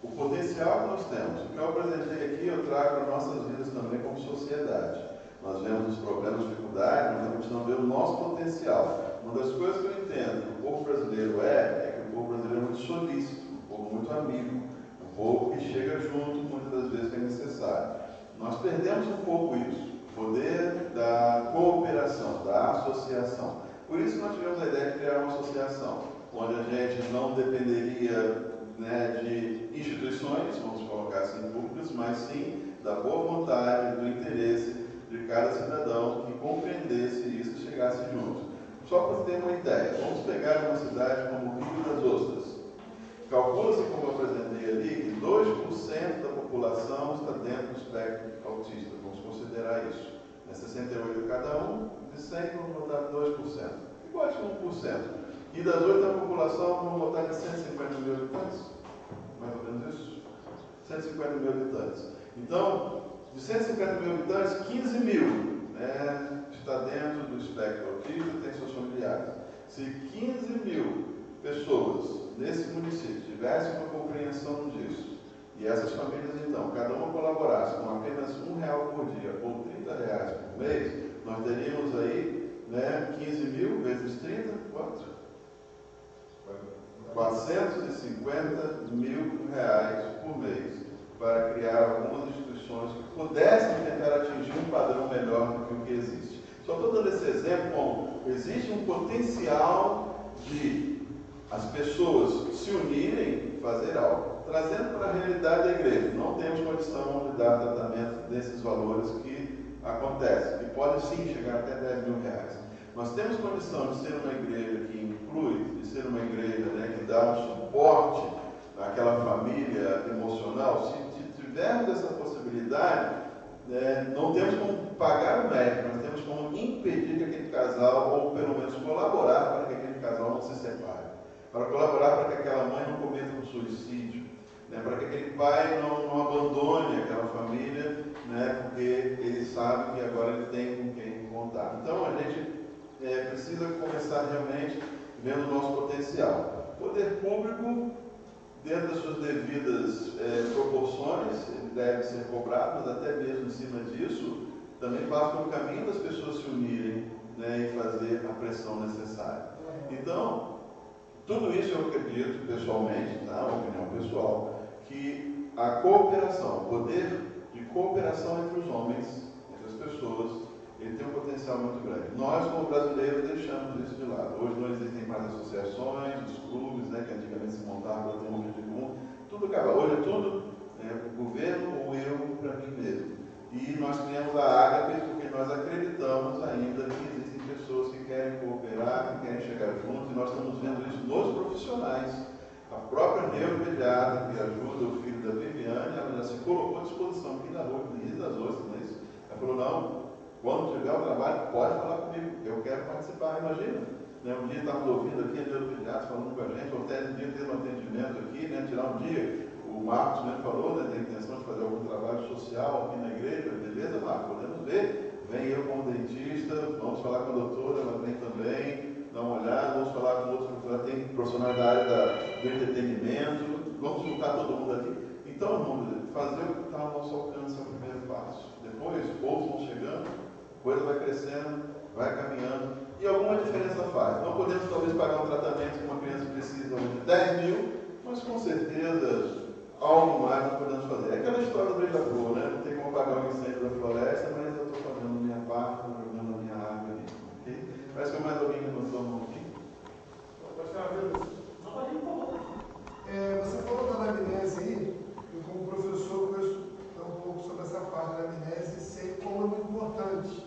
A: o potencial que nós temos. O que eu apresentei aqui, eu trago para nossas vidas também como sociedade. Nós vemos os problemas, dificuldades, mas continuamos vendo o nosso potencial. Uma das coisas que eu entendo que o povo brasileiro é que o povo brasileiro é muito solícito, um povo muito amigo, um povo que chega junto muitas das vezes que é necessário. Nós perdemos um pouco isso, o poder da cooperação, da associação. Por isso nós tivemos a ideia de criar uma associação, onde a gente não dependeria, né, de instituições, vamos colocar assim, públicas, mas sim da boa vontade, do interesse de cada cidadão que compreendesse isso e chegasse junto. Só para ter uma ideia, vamos pegar uma cidade como o Rio das Ostras. Calcula-se, como eu apresentei ali, que 2% da população está dentro do espectro autista, vamos considerar isso. 68 de cada um, de 100 vamos botar 2%, igual a 1%. E das 8 da população, vamos botar de 150 mil habitantes, mais ou menos isso, 150 mil habitantes. Então, de 150 mil habitantes, 15 mil está dentro do espectro autista, tem seus familiares. Se 15 mil pessoas nesse município tivessem uma compreensão disso, e essas famílias, então, cada uma colaborasse com apenas R$1 por dia ou R$30 por mês, nós teríamos aí, 15 mil vezes 30, quanto? 450 mil reais por mês para criar algumas instituições que pudessem tentar atingir um padrão melhor do que o que existe. Só estou dando esse exemplo como existe um potencial de as pessoas se unirem, fazer algo, trazendo para a realidade da igreja. Não temos condição de dar tratamento desses valores que acontecem, que podem sim chegar até R$10.000. Nós temos condição de ser uma igreja que inclui, de ser uma igreja que dá um suporte àquela família emocional. Se tivermos essa possibilidade, não temos como pagar o médico, nós temos como impedir que aquele casal, ou pelo menos colaborar para que aquele casal não se separe, para colaborar para que aquela mãe não cometa um suicídio, para que aquele pai não abandone aquela família, porque ele sabe que agora ele tem com quem contar. Então a gente precisa começar realmente vendo o nosso potencial. O poder público, dentro das suas devidas proporções, ele deve ser cobrado, mas até mesmo em cima disso, também passa pelo caminho das pessoas se unirem e fazer a pressão necessária. Então, tudo isso eu acredito pessoalmente, uma opinião pessoal, que a cooperação, o poder de cooperação entre os homens, entre as pessoas, ele tem um potencial muito grande. Nós, como brasileiros, deixamos isso de lado. Hoje não existem mais associações, os clubes, que antigamente se montavam para ter um objetivo comum. Tudo acaba. Hoje é tudo aqui mesmo. E nós criamos a Ágape porque nós acreditamos ainda que existem pessoas que querem cooperar, que querem chegar juntos, e nós estamos vendo isso nos profissionais. A própria neuropediatra que ajuda o filho da Viviane, ela já se colocou à disposição aqui na rua, no início das ostras, não é isso? Ela falou, não, quando tiver o trabalho, pode falar comigo, eu quero participar, imagina. Né? Um dia estávamos ouvindo aqui a neuropediatra falando com a gente, ou até um dia tendo um atendimento aqui, né? Tirar um dia, o Marcos mesmo falou, né? Tem intenção de fazer algum trabalho social aqui na igreja, beleza, Marcos? Podemos ver? Vem eu como dentista, vamos falar com a doutora, ela vem também, dá uma olhada, vamos falar com outros profissionais, tem profissionais da área do entretenimento, vamos juntar todo mundo aqui. Então, irmão, fazer o que está ao nosso alcance é o primeiro passo. Depois, outros vão chegando, a coisa vai crescendo, vai caminhando, e alguma diferença faz. Não podemos talvez pagar um tratamento que uma criança precisa de 10 mil, mas com certeza algo mais nós podemos fazer. É aquela história do beija-flor, né? Não tem como apagar o incêndio da floresta, mas eu estou fazendo a minha parte, estou jogando a minha água ali. Okay? Parece que mais alguém levantou a mão aqui.
B: Você falou da anamnese aí, eu como professor conheço um pouco sobre essa parte da anamnese e sei como é muito importante.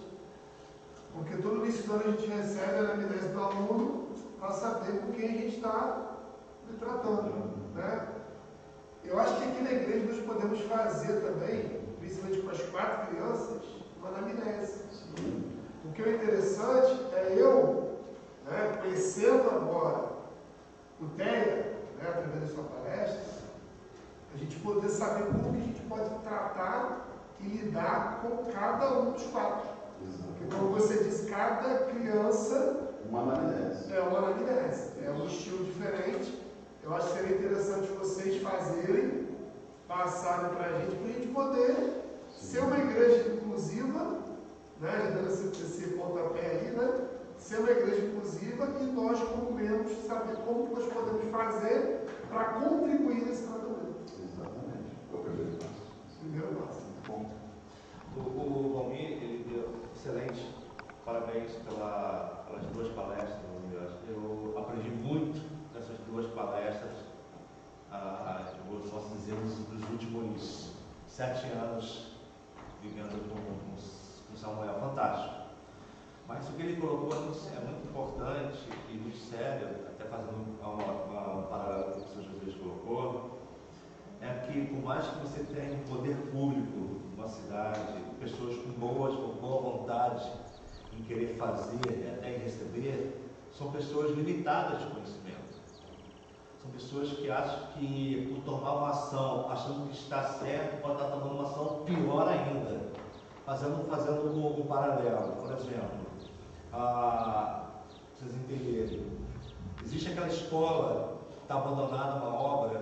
B: Porque todo início do ano a gente recebe a anamnese do aluno para saber com quem a gente está tratando, né? Eu acho que aqui na igreja nós podemos fazer também, principalmente com as 4 crianças, uma anamnese. O que é interessante é eu, né, conhecendo agora o TEA, né, através da sua palestra, a gente poder saber como que a gente pode tratar e lidar com cada um dos 4. Porque, como você disse, cada criança
A: uma anamnese.
B: É uma anamnese, é um estilo diferente. Eu acho que seria interessante vocês fazerem, passarem para a gente poder ser uma igreja inclusiva, né, dando esse pontapé aí, né, ser uma igreja inclusiva e nós, como membros, saber como nós podemos fazer para contribuir nesse tratamento.
A: Exatamente. É o primeiro passo.
B: Primeiro passo.
A: Bom.
O: O Valmir, ele deu excelente. Parabéns pelas 2 palestras, Valmir. Eu aprendi muito nessas 2 palestras, eu posso dizer, nos últimos 7 anos vivendo com Samuel. Fantástico. Mas o que ele colocou é muito importante e muito sério, até fazendo um paralelo com o que o Sr. Jesus colocou, é que por mais que você tenha um poder público numa cidade, pessoas com boa vontade em querer fazer e até em receber, são pessoas limitadas de conhecimento. São pessoas que acham que por tomar uma ação, achando que está certo, pode estar tomando uma ação pior ainda. Fazendo um paralelo, por exemplo, vocês entenderem, existe aquela escola que está abandonada, uma obra,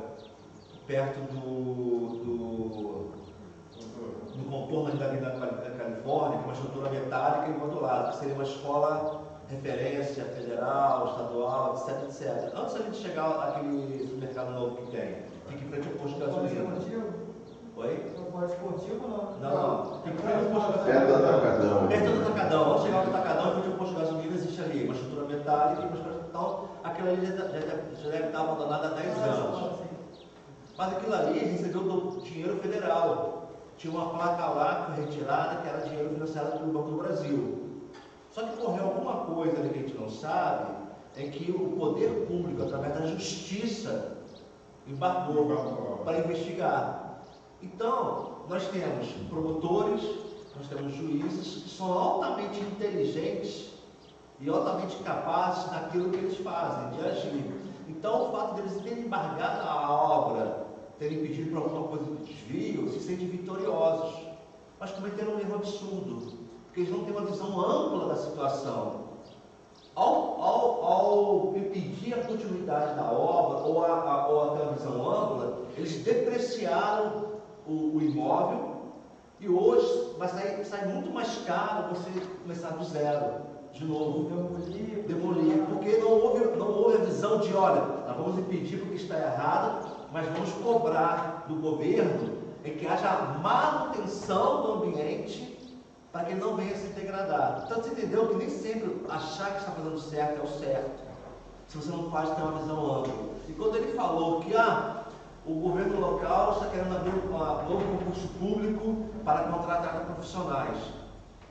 O: perto do contorno da Califórnia, com uma estrutura metálica e do outro lado, que seria uma escola referência federal, estadual, etc, etc. Antes da gente chegar àquele supermercado novo que tem, fica em frente ao posto de gasolina. Oi?
P: Não esportivo, não?
O: Não. Fica em frente ao posto de gasolina.
A: Perto do atacadão.
O: Perto do atacadão. Antes de chegar ao atacadão, em frente ao posto de gasolina, existe ali uma estrutura metálica e uma estrutura tal. Aquela ali já deve estar abandonada há 10 anos. Mas aquilo ali recebeu do dinheiro federal. Tinha uma placa lá retirada que era dinheiro financiado pelo Banco do Brasil. Só que ocorreu alguma coisa ali que a gente não sabe, é que o poder público, através da justiça, embargou para investigar. Então, nós temos promotores, nós temos juízes que são altamente inteligentes e altamente capazes naquilo que eles fazem, de agir. Então, o fato deles terem embargado a obra, terem pedido para alguma coisa de desvio, se sentem vitoriosos, mas cometeram um erro absurdo, porque eles não têm uma visão ampla da situação. Ao impedir a continuidade da obra, ou ter uma visão ampla, eles depreciaram o imóvel, e hoje vai sair muito mais caro você começar do zero, de novo, demolir, porque não houve a visão de, olha, nós vamos impedir porque está errado, mas vamos cobrar do governo que haja manutenção do ambiente para que ele não venha se degradar. Então você entendeu que nem sempre achar que está fazendo certo é o certo, se você não faz ter uma visão ampla. E quando ele falou que o governo local está querendo abrir um novo concurso público para contratar profissionais.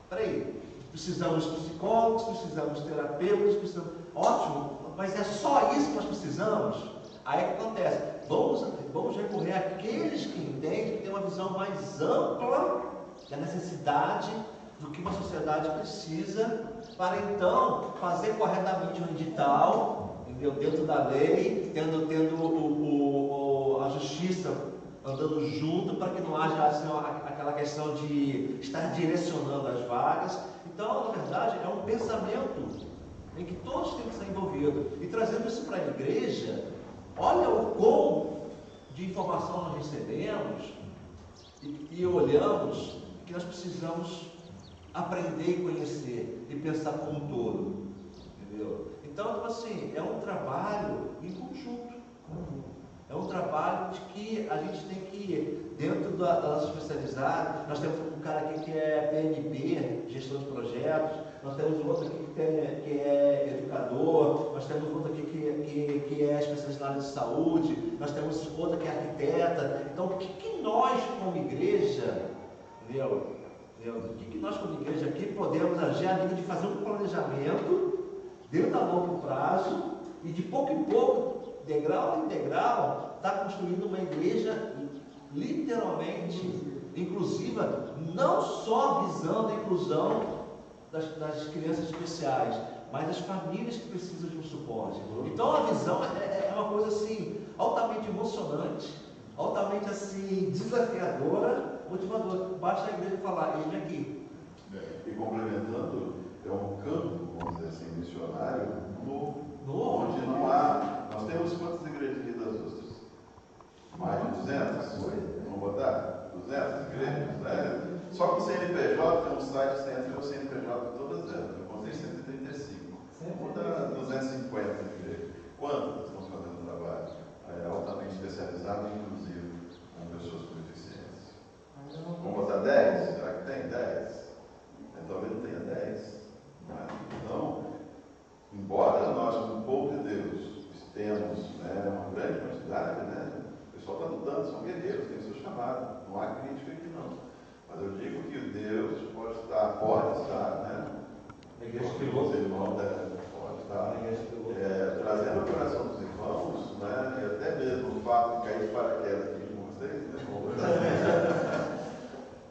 O: Peraí, precisamos de psicólogos, precisamos de terapeutas, precisamos... Ótimo, mas é só isso que nós precisamos? Aí o que acontece? Vamos recorrer àqueles que entendem, que têm uma visão mais ampla da necessidade do que uma sociedade precisa, para então fazer corretamente um edital, entendeu? Dentro da lei, tendo a justiça andando junto, para que não haja assim, aquela questão de estar direcionando as vagas. Então, na verdade, é um pensamento em que todos têm que ser envolvidos. E trazendo isso para a igreja, olha o quão de informação nós recebemos e olhamos que nós precisamos aprender e conhecer e pensar como um todo, entendeu? Então, assim, é um trabalho em conjunto, é um trabalho de que a gente tem que, dentro da nossa especialidade, nós temos um cara aqui que é PMP, gestão de projetos, nós temos outro aqui que é educador, nós temos outro aqui que é especializado em saúde, nós temos outra que é arquiteta. Então, o que nós, como igreja, entendeu? O que nós, como igreja aqui, podemos agir a nível de fazer um planejamento dentro a longo prazo e de pouco em pouco, degrau em degrau, está construindo uma igreja literalmente inclusiva, não só visando a inclusão das crianças especiais, mas das famílias que precisam de um suporte. Então a visão é uma coisa assim, altamente emocionante, altamente assim, desafiadora, motivadora. Basta a igreja falar, ele aqui.
A: E complementando, é um campo, vamos dizer assim, missionário novo, onde não há. Nós temos quantas igrejas aqui das ostras? Mais de 200? Vamos botar? 200 igrejas, né? Só com o CNPJ, tem um site que você entra e o CNPJ de todas elas. Eu contei 135. Vamos botar 250 igrejas. Quantas estão fazendo trabalho altamente especializado e inclusivo com pessoas com deficiência? Vamos botar 10? Será que tem 10? Talvez não tenha 10. Mas, então, embora nós, como povo de Deus, temos uma grande quantidade, o pessoal está lutando, são guerreiros, tem o seu chamado, não há crítica aqui não. Mas eu digo que Deus pode estar,
O: a igreja piloto,
A: pode estar trazendo o coração dos irmãos, e até mesmo o fato de cair de paraquedas aqui com vocês,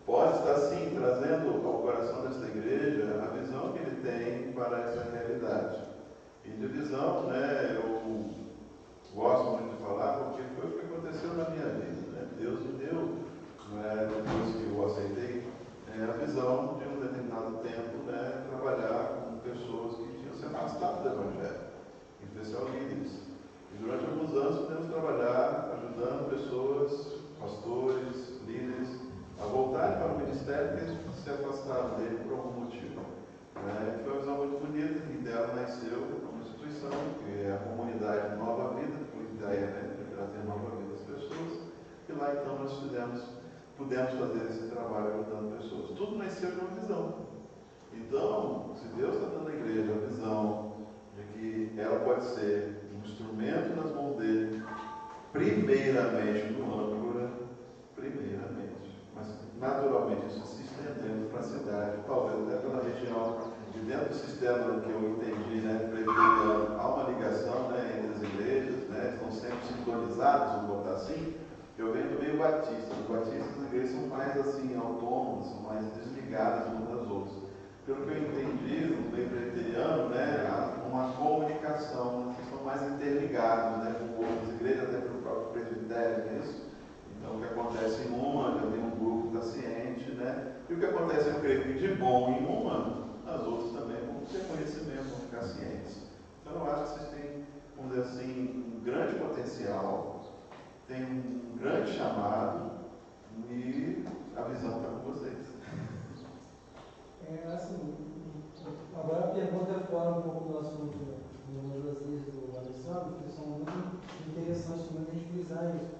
A: pode estar sim trazendo ao coração desta igreja a visão que ele tem para essa realidade. E de visão, eu gosto muito de falar porque foi o que aconteceu na minha vida. Deus me deu, depois que eu aceitei, a visão de um determinado tempo trabalhar com pessoas que tinham se afastado do Evangelho, em especial líderes. E durante alguns anos podemos trabalhar ajudando pessoas, pastores, líderes, a voltarem para o ministério porque eles se afastaram dele por algum motivo. Foi uma visão muito bonita e dela nasceu uma instituição, que é a comunidade Nova Vida, com a ideia de trazer nova vida às pessoas. E lá então nós pudemos fazer esse trabalho ajudando pessoas. Tudo nasceu de uma visão. Então, se Deus está dando à igreja a visão de que ela pode ser um instrumento nas mãos dele, primeiramente no âncora, mas naturalmente isso se estendendo para a cidade, talvez até pela região, e dentro do sistema que eu entendi, presbiteriano, há uma ligação entre as igrejas, estão sempre sintonizadas, vamos botar assim. Eu venho do meio batista. Os batistas, as igrejas são mais assim, autônomas, são mais desligadas umas das outras. Pelo que eu entendi, no meio presbiteriano, há uma comunicação, eles estão mais interligados com outras igrejas, até pelo próprio presbitério, não é isso? Então, o que acontece em uma, já tem um grupo que está ciente, e o que acontece, eu creio que de bom em uma, as outras também vão ter conhecimento, vão ficar cientes. Então, eu acho que vocês têm, vamos dizer assim, um grande potencial, tem um grande chamado e a visão está com vocês.
P: Agora a pergunta é fora um pouco do assunto do Josias e do Alessandro, que são muito interessantes também a gente frisar isso.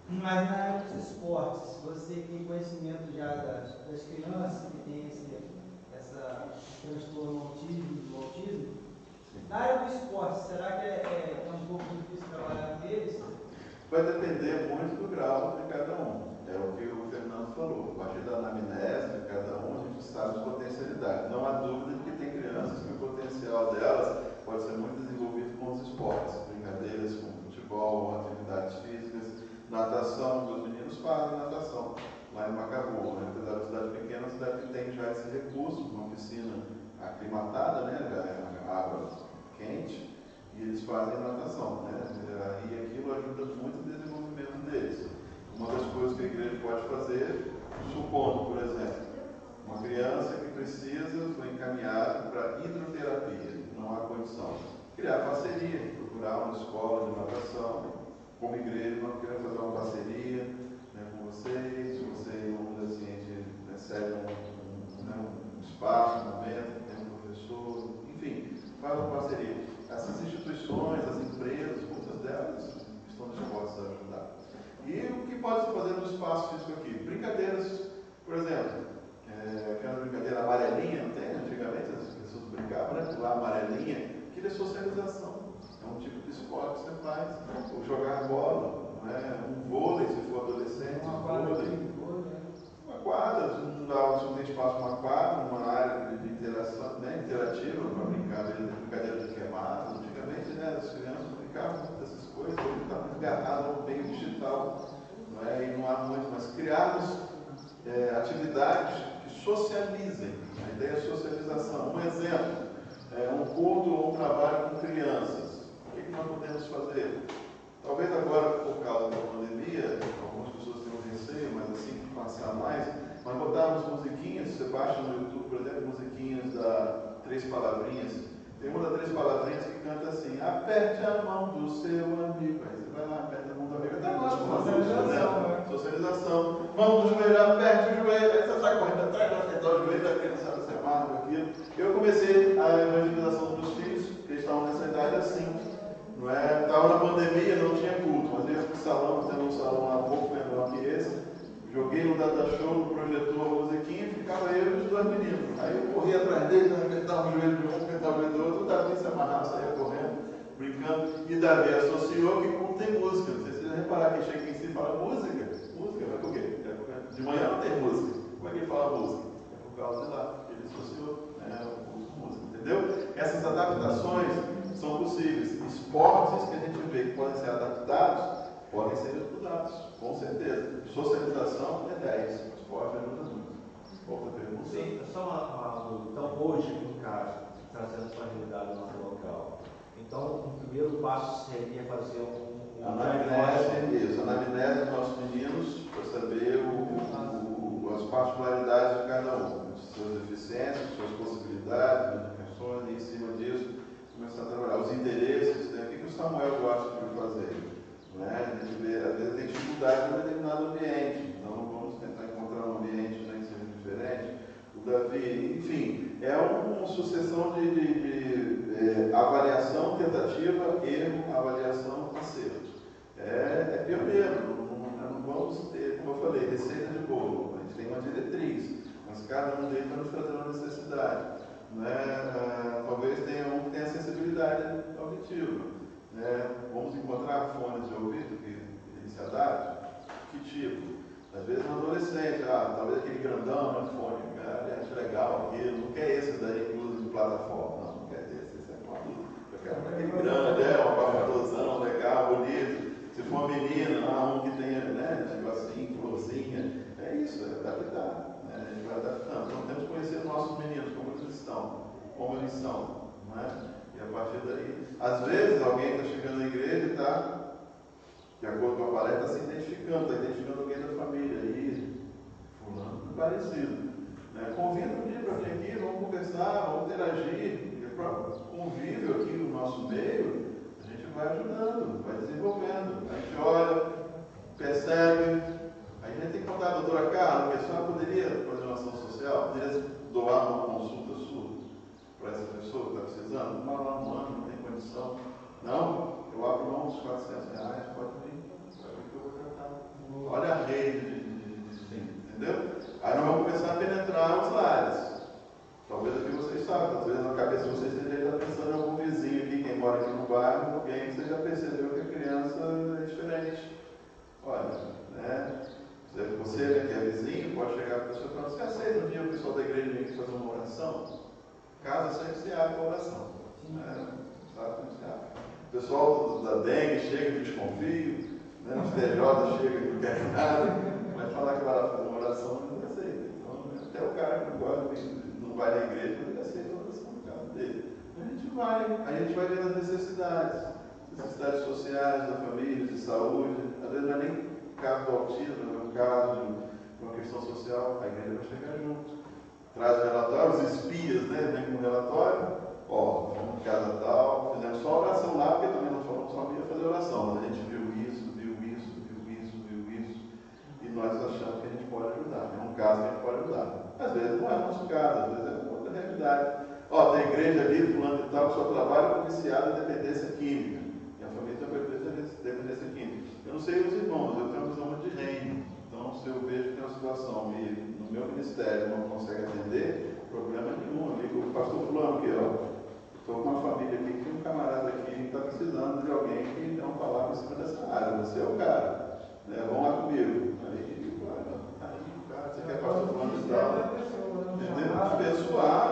P: Mas na área dos esportes, você que tem conhecimento já das crianças que têm esse transtorno do autismo, na área do esporte, será que é um pouco difícil trabalhar com eles?
A: vai depender muito do grau de cada um. É o que o Fernando falou. A partir da anamnese de cada um, a gente sabe as potencialidades. Não há dúvida de que tem crianças que o potencial delas pode ser muito desenvolvido com os esportes, brincadeiras com futebol, atividades físicas, natação. Meus meninos fazem natação lá em Macabu, né? Apesar da cidade pequena, a cidade que tem já esse recurso, uma piscina aclimatada, né? Já é água quente, e eles fazem natação, né? E aquilo ajuda muito no desenvolvimento deles. Uma das coisas que a igreja pode fazer, supondo, por exemplo, uma criança que precisa, foi encaminhada para hidroterapia, não há condição. Criar parceria, procurar uma escola de natação, como igreja, nós queremos fazer uma parceria, né, com vocês, vamos dizer assim, a gente recebe um espaço, um momento, tem um professor, enfim, faz uma parceria. Essas instituições, as empresas, muitas delas estão dispostas a ajudar. E o que pode se fazer no espaço físico aqui? Brincadeiras, por exemplo, aquela brincadeira amarelinha, não tem? Antigamente as pessoas brincavam, né? Pular amarelinha, aquilo é socialização. É um tipo de esporte que você faz. Ou jogar bola, né? Um vôlei, se for adolescente, uma quadra, não tem espaço para uma quadra, uma área de interação, né? Interativa, para brincadeira de queimado. Antigamente, né? As crianças brincavam muito dessas coisas, hoje está muito agarrado ao meio digital, não é? E não há muito, mas criarmos atividades que socializem. A ideia é socialização. Um exemplo, um culto ou um trabalho com crianças. O que nós podemos fazer? Talvez agora, por causa da pandemia, algumas pessoas tenham receio, mas assim que passar mais, nós botarmos musiquinhas, você baixa no YouTube, por exemplo, musiquinhas da 3 Palavrinhas. Tem uma das 3 Palavrinhas que canta assim: aperte a mão do seu amigo. Aí você vai lá, aperta a mão do amigo, até gosta. Socialização. Mão do joelho, aperte o joelho. Aí você sai correndo atrás, vai apertar o joelho, a criança se amarra com aquilo. Eu comecei a evangelização dos meus filhos, que eles estavam nessa idade assim. Não é? Estava na pandemia, não tinha culto, mas eu fui para o salão, tendo um salão lá um pouco menor que esse. Joguei no data show, no projetor, a musiquinha, ficava eu e os 2 meninos. Aí eu corria atrás deles, apertava o joelho de um, apertava o joelho do outro, o Davi se amarrava, saía correndo, brincando. E Davi associou que como tem música. Não sei se vocês vão reparar que chega em si e fala música. Música, mas por quê? De manhã não tem música. Como é que ele fala música? É por causa de lá, ele associou o música, entendeu? Essas adaptações são possíveis. Esportes que a gente vê que podem ser adaptados, podem ser estudados, com certeza. Socialização é 10, o esporte ajuda muito. Outra pergunta?
O: Sim, só uma dúvida. Então, hoje, no caso, trazendo para a realidade do nosso local, então, o primeiro passo seria fazer
A: anamnese, anamnese dos nossos meninos, para saber as particularidades de cada um, suas deficiências, suas possibilidades, limitações, e em cima disso, começar a trabalhar os interesses, né? O que o Samuel gosta de fazer? Né? A gente vê, às vezes tem dificuldade em um determinado ambiente, então vamos tentar encontrar um ambiente, né, que seja diferente. O Davi, enfim, é uma sucessão de avaliação, tentativa, erro, avaliação, acerto. É pioneiro, não vamos ter, como eu falei, receita de bolo, a gente tem uma diretriz, mas cada um deles vai nos trazer uma necessidade. Né? Talvez tenha um que tenha sensibilidade auditiva. Né? Vamos encontrar fones de ouvido que ele se adapte? Que tipo? Às vezes um adolescente, talvez aquele grandão, né, fone, ele acha legal aquilo, não quer esse daí que usa de plataforma, não quer esse é um adulto. Eu quero aquele grande, um abafadozão, legal, bonito. Se for uma menina, um que tenha, né, negocinho, florzinha, é isso, é adaptar. Né? A gente vai adaptando. Então temos que conhecer os nossos meninos, como eles estão, como eles são. Né? E a partir daí, às vezes alguém está chegando na igreja e está, de acordo com a palestra, está se identificando, está identificando alguém da família. Aí, fulano, parecido. Né? Convida um dia para vir aqui, vamos conversar, vamos interagir. Convívio aqui no nosso meio, a gente vai ajudando, vai desenvolvendo. A gente olha, percebe. Aí a gente tem que contar a doutora Carla, que a senhora poderia fazer uma ação social, poderia doar uma consulta sua para essa pessoa que está precisando? Uma lá no ano, não tem condição. Não, eu abro mão dos R$400, pode vir que eu vou tratar. Olha a rede entendeu? Aí nós vamos começar a penetrar os lares. Talvez aqui vocês saibam, às vezes na cabeça de vocês você já está pensando em algum vizinho aqui, quem mora aqui no bairro, alguém que você já percebeu que a criança é diferente. Olha, né, você que é vizinho pode chegar para a pessoa e falar: você aceita um dia o pessoal da igreja vir aqui fazer uma oração? Casa sempre se abre para oração. Né? O pessoal da dengue chega e desconfio, né? Os TJ chega e não quer nada, mas falar que vai lá fazer uma oração não aceita. Então, até o cara que não gosta, não vai na igreja, ele aceita a oração no caso dele. A gente vai vendo as necessidades sociais da família, de saúde. Às vezes não é nem caso do autismo, é um caso de uma questão social, a igreja vai chegar junto. Traz o relatório, os espias, né? Vem com o relatório, ó, vamos em casa tal, fizemos só oração lá, porque também nós falamos só ia fazer oração, mas a gente viu isso, e nós achamos que a gente pode ajudar. É um caso que a gente pode ajudar. Às vezes não é nosso caso, às vezes é uma outra realidade. Ó, tem igreja ali, fulano e tal, que só trabalha com viciado em dependência química. E a família tem dependência química. Eu não sei os irmãos, eu tenho uma visão muito de reino. Então, se eu vejo que tem uma situação e no meu ministério não consegue atender, problema nenhum. Eu ligo o pastor fulano aqui, ó. Estou com uma família aqui, tem um camarada aqui que está precisando de alguém que dê uma palavra em cima dessa área. Você é o cara. Né? Vão lá comigo. Aí, cara, você quer pastor fulano e tal. Entendeu? Abençoar,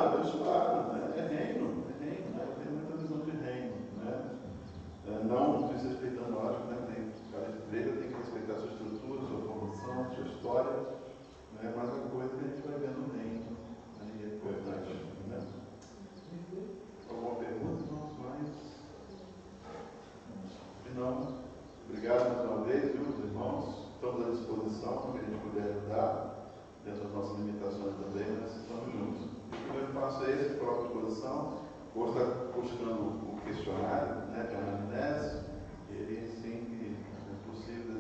A: né? É reino, né? Eu tenho muita visão de reino, né? Não desrespeitando, lógico, né? Cada igreja tem que respeitar sua estrutura, sua formação, sua história, né? Mas a coisa que a gente vai vendo no reino, aí é importante, né? Alguma pergunta, irmãos? Se não, obrigado mais uma vez, viu, irmãos? Estamos à disposição para que a gente puder ajudar. Dentro das nossas limitações também, nós estamos juntos. O primeiro passo é esse, coloca à disposição. Vou estar buscando o questionário, né, que é uma anamnese. Ele, sim, que é possível,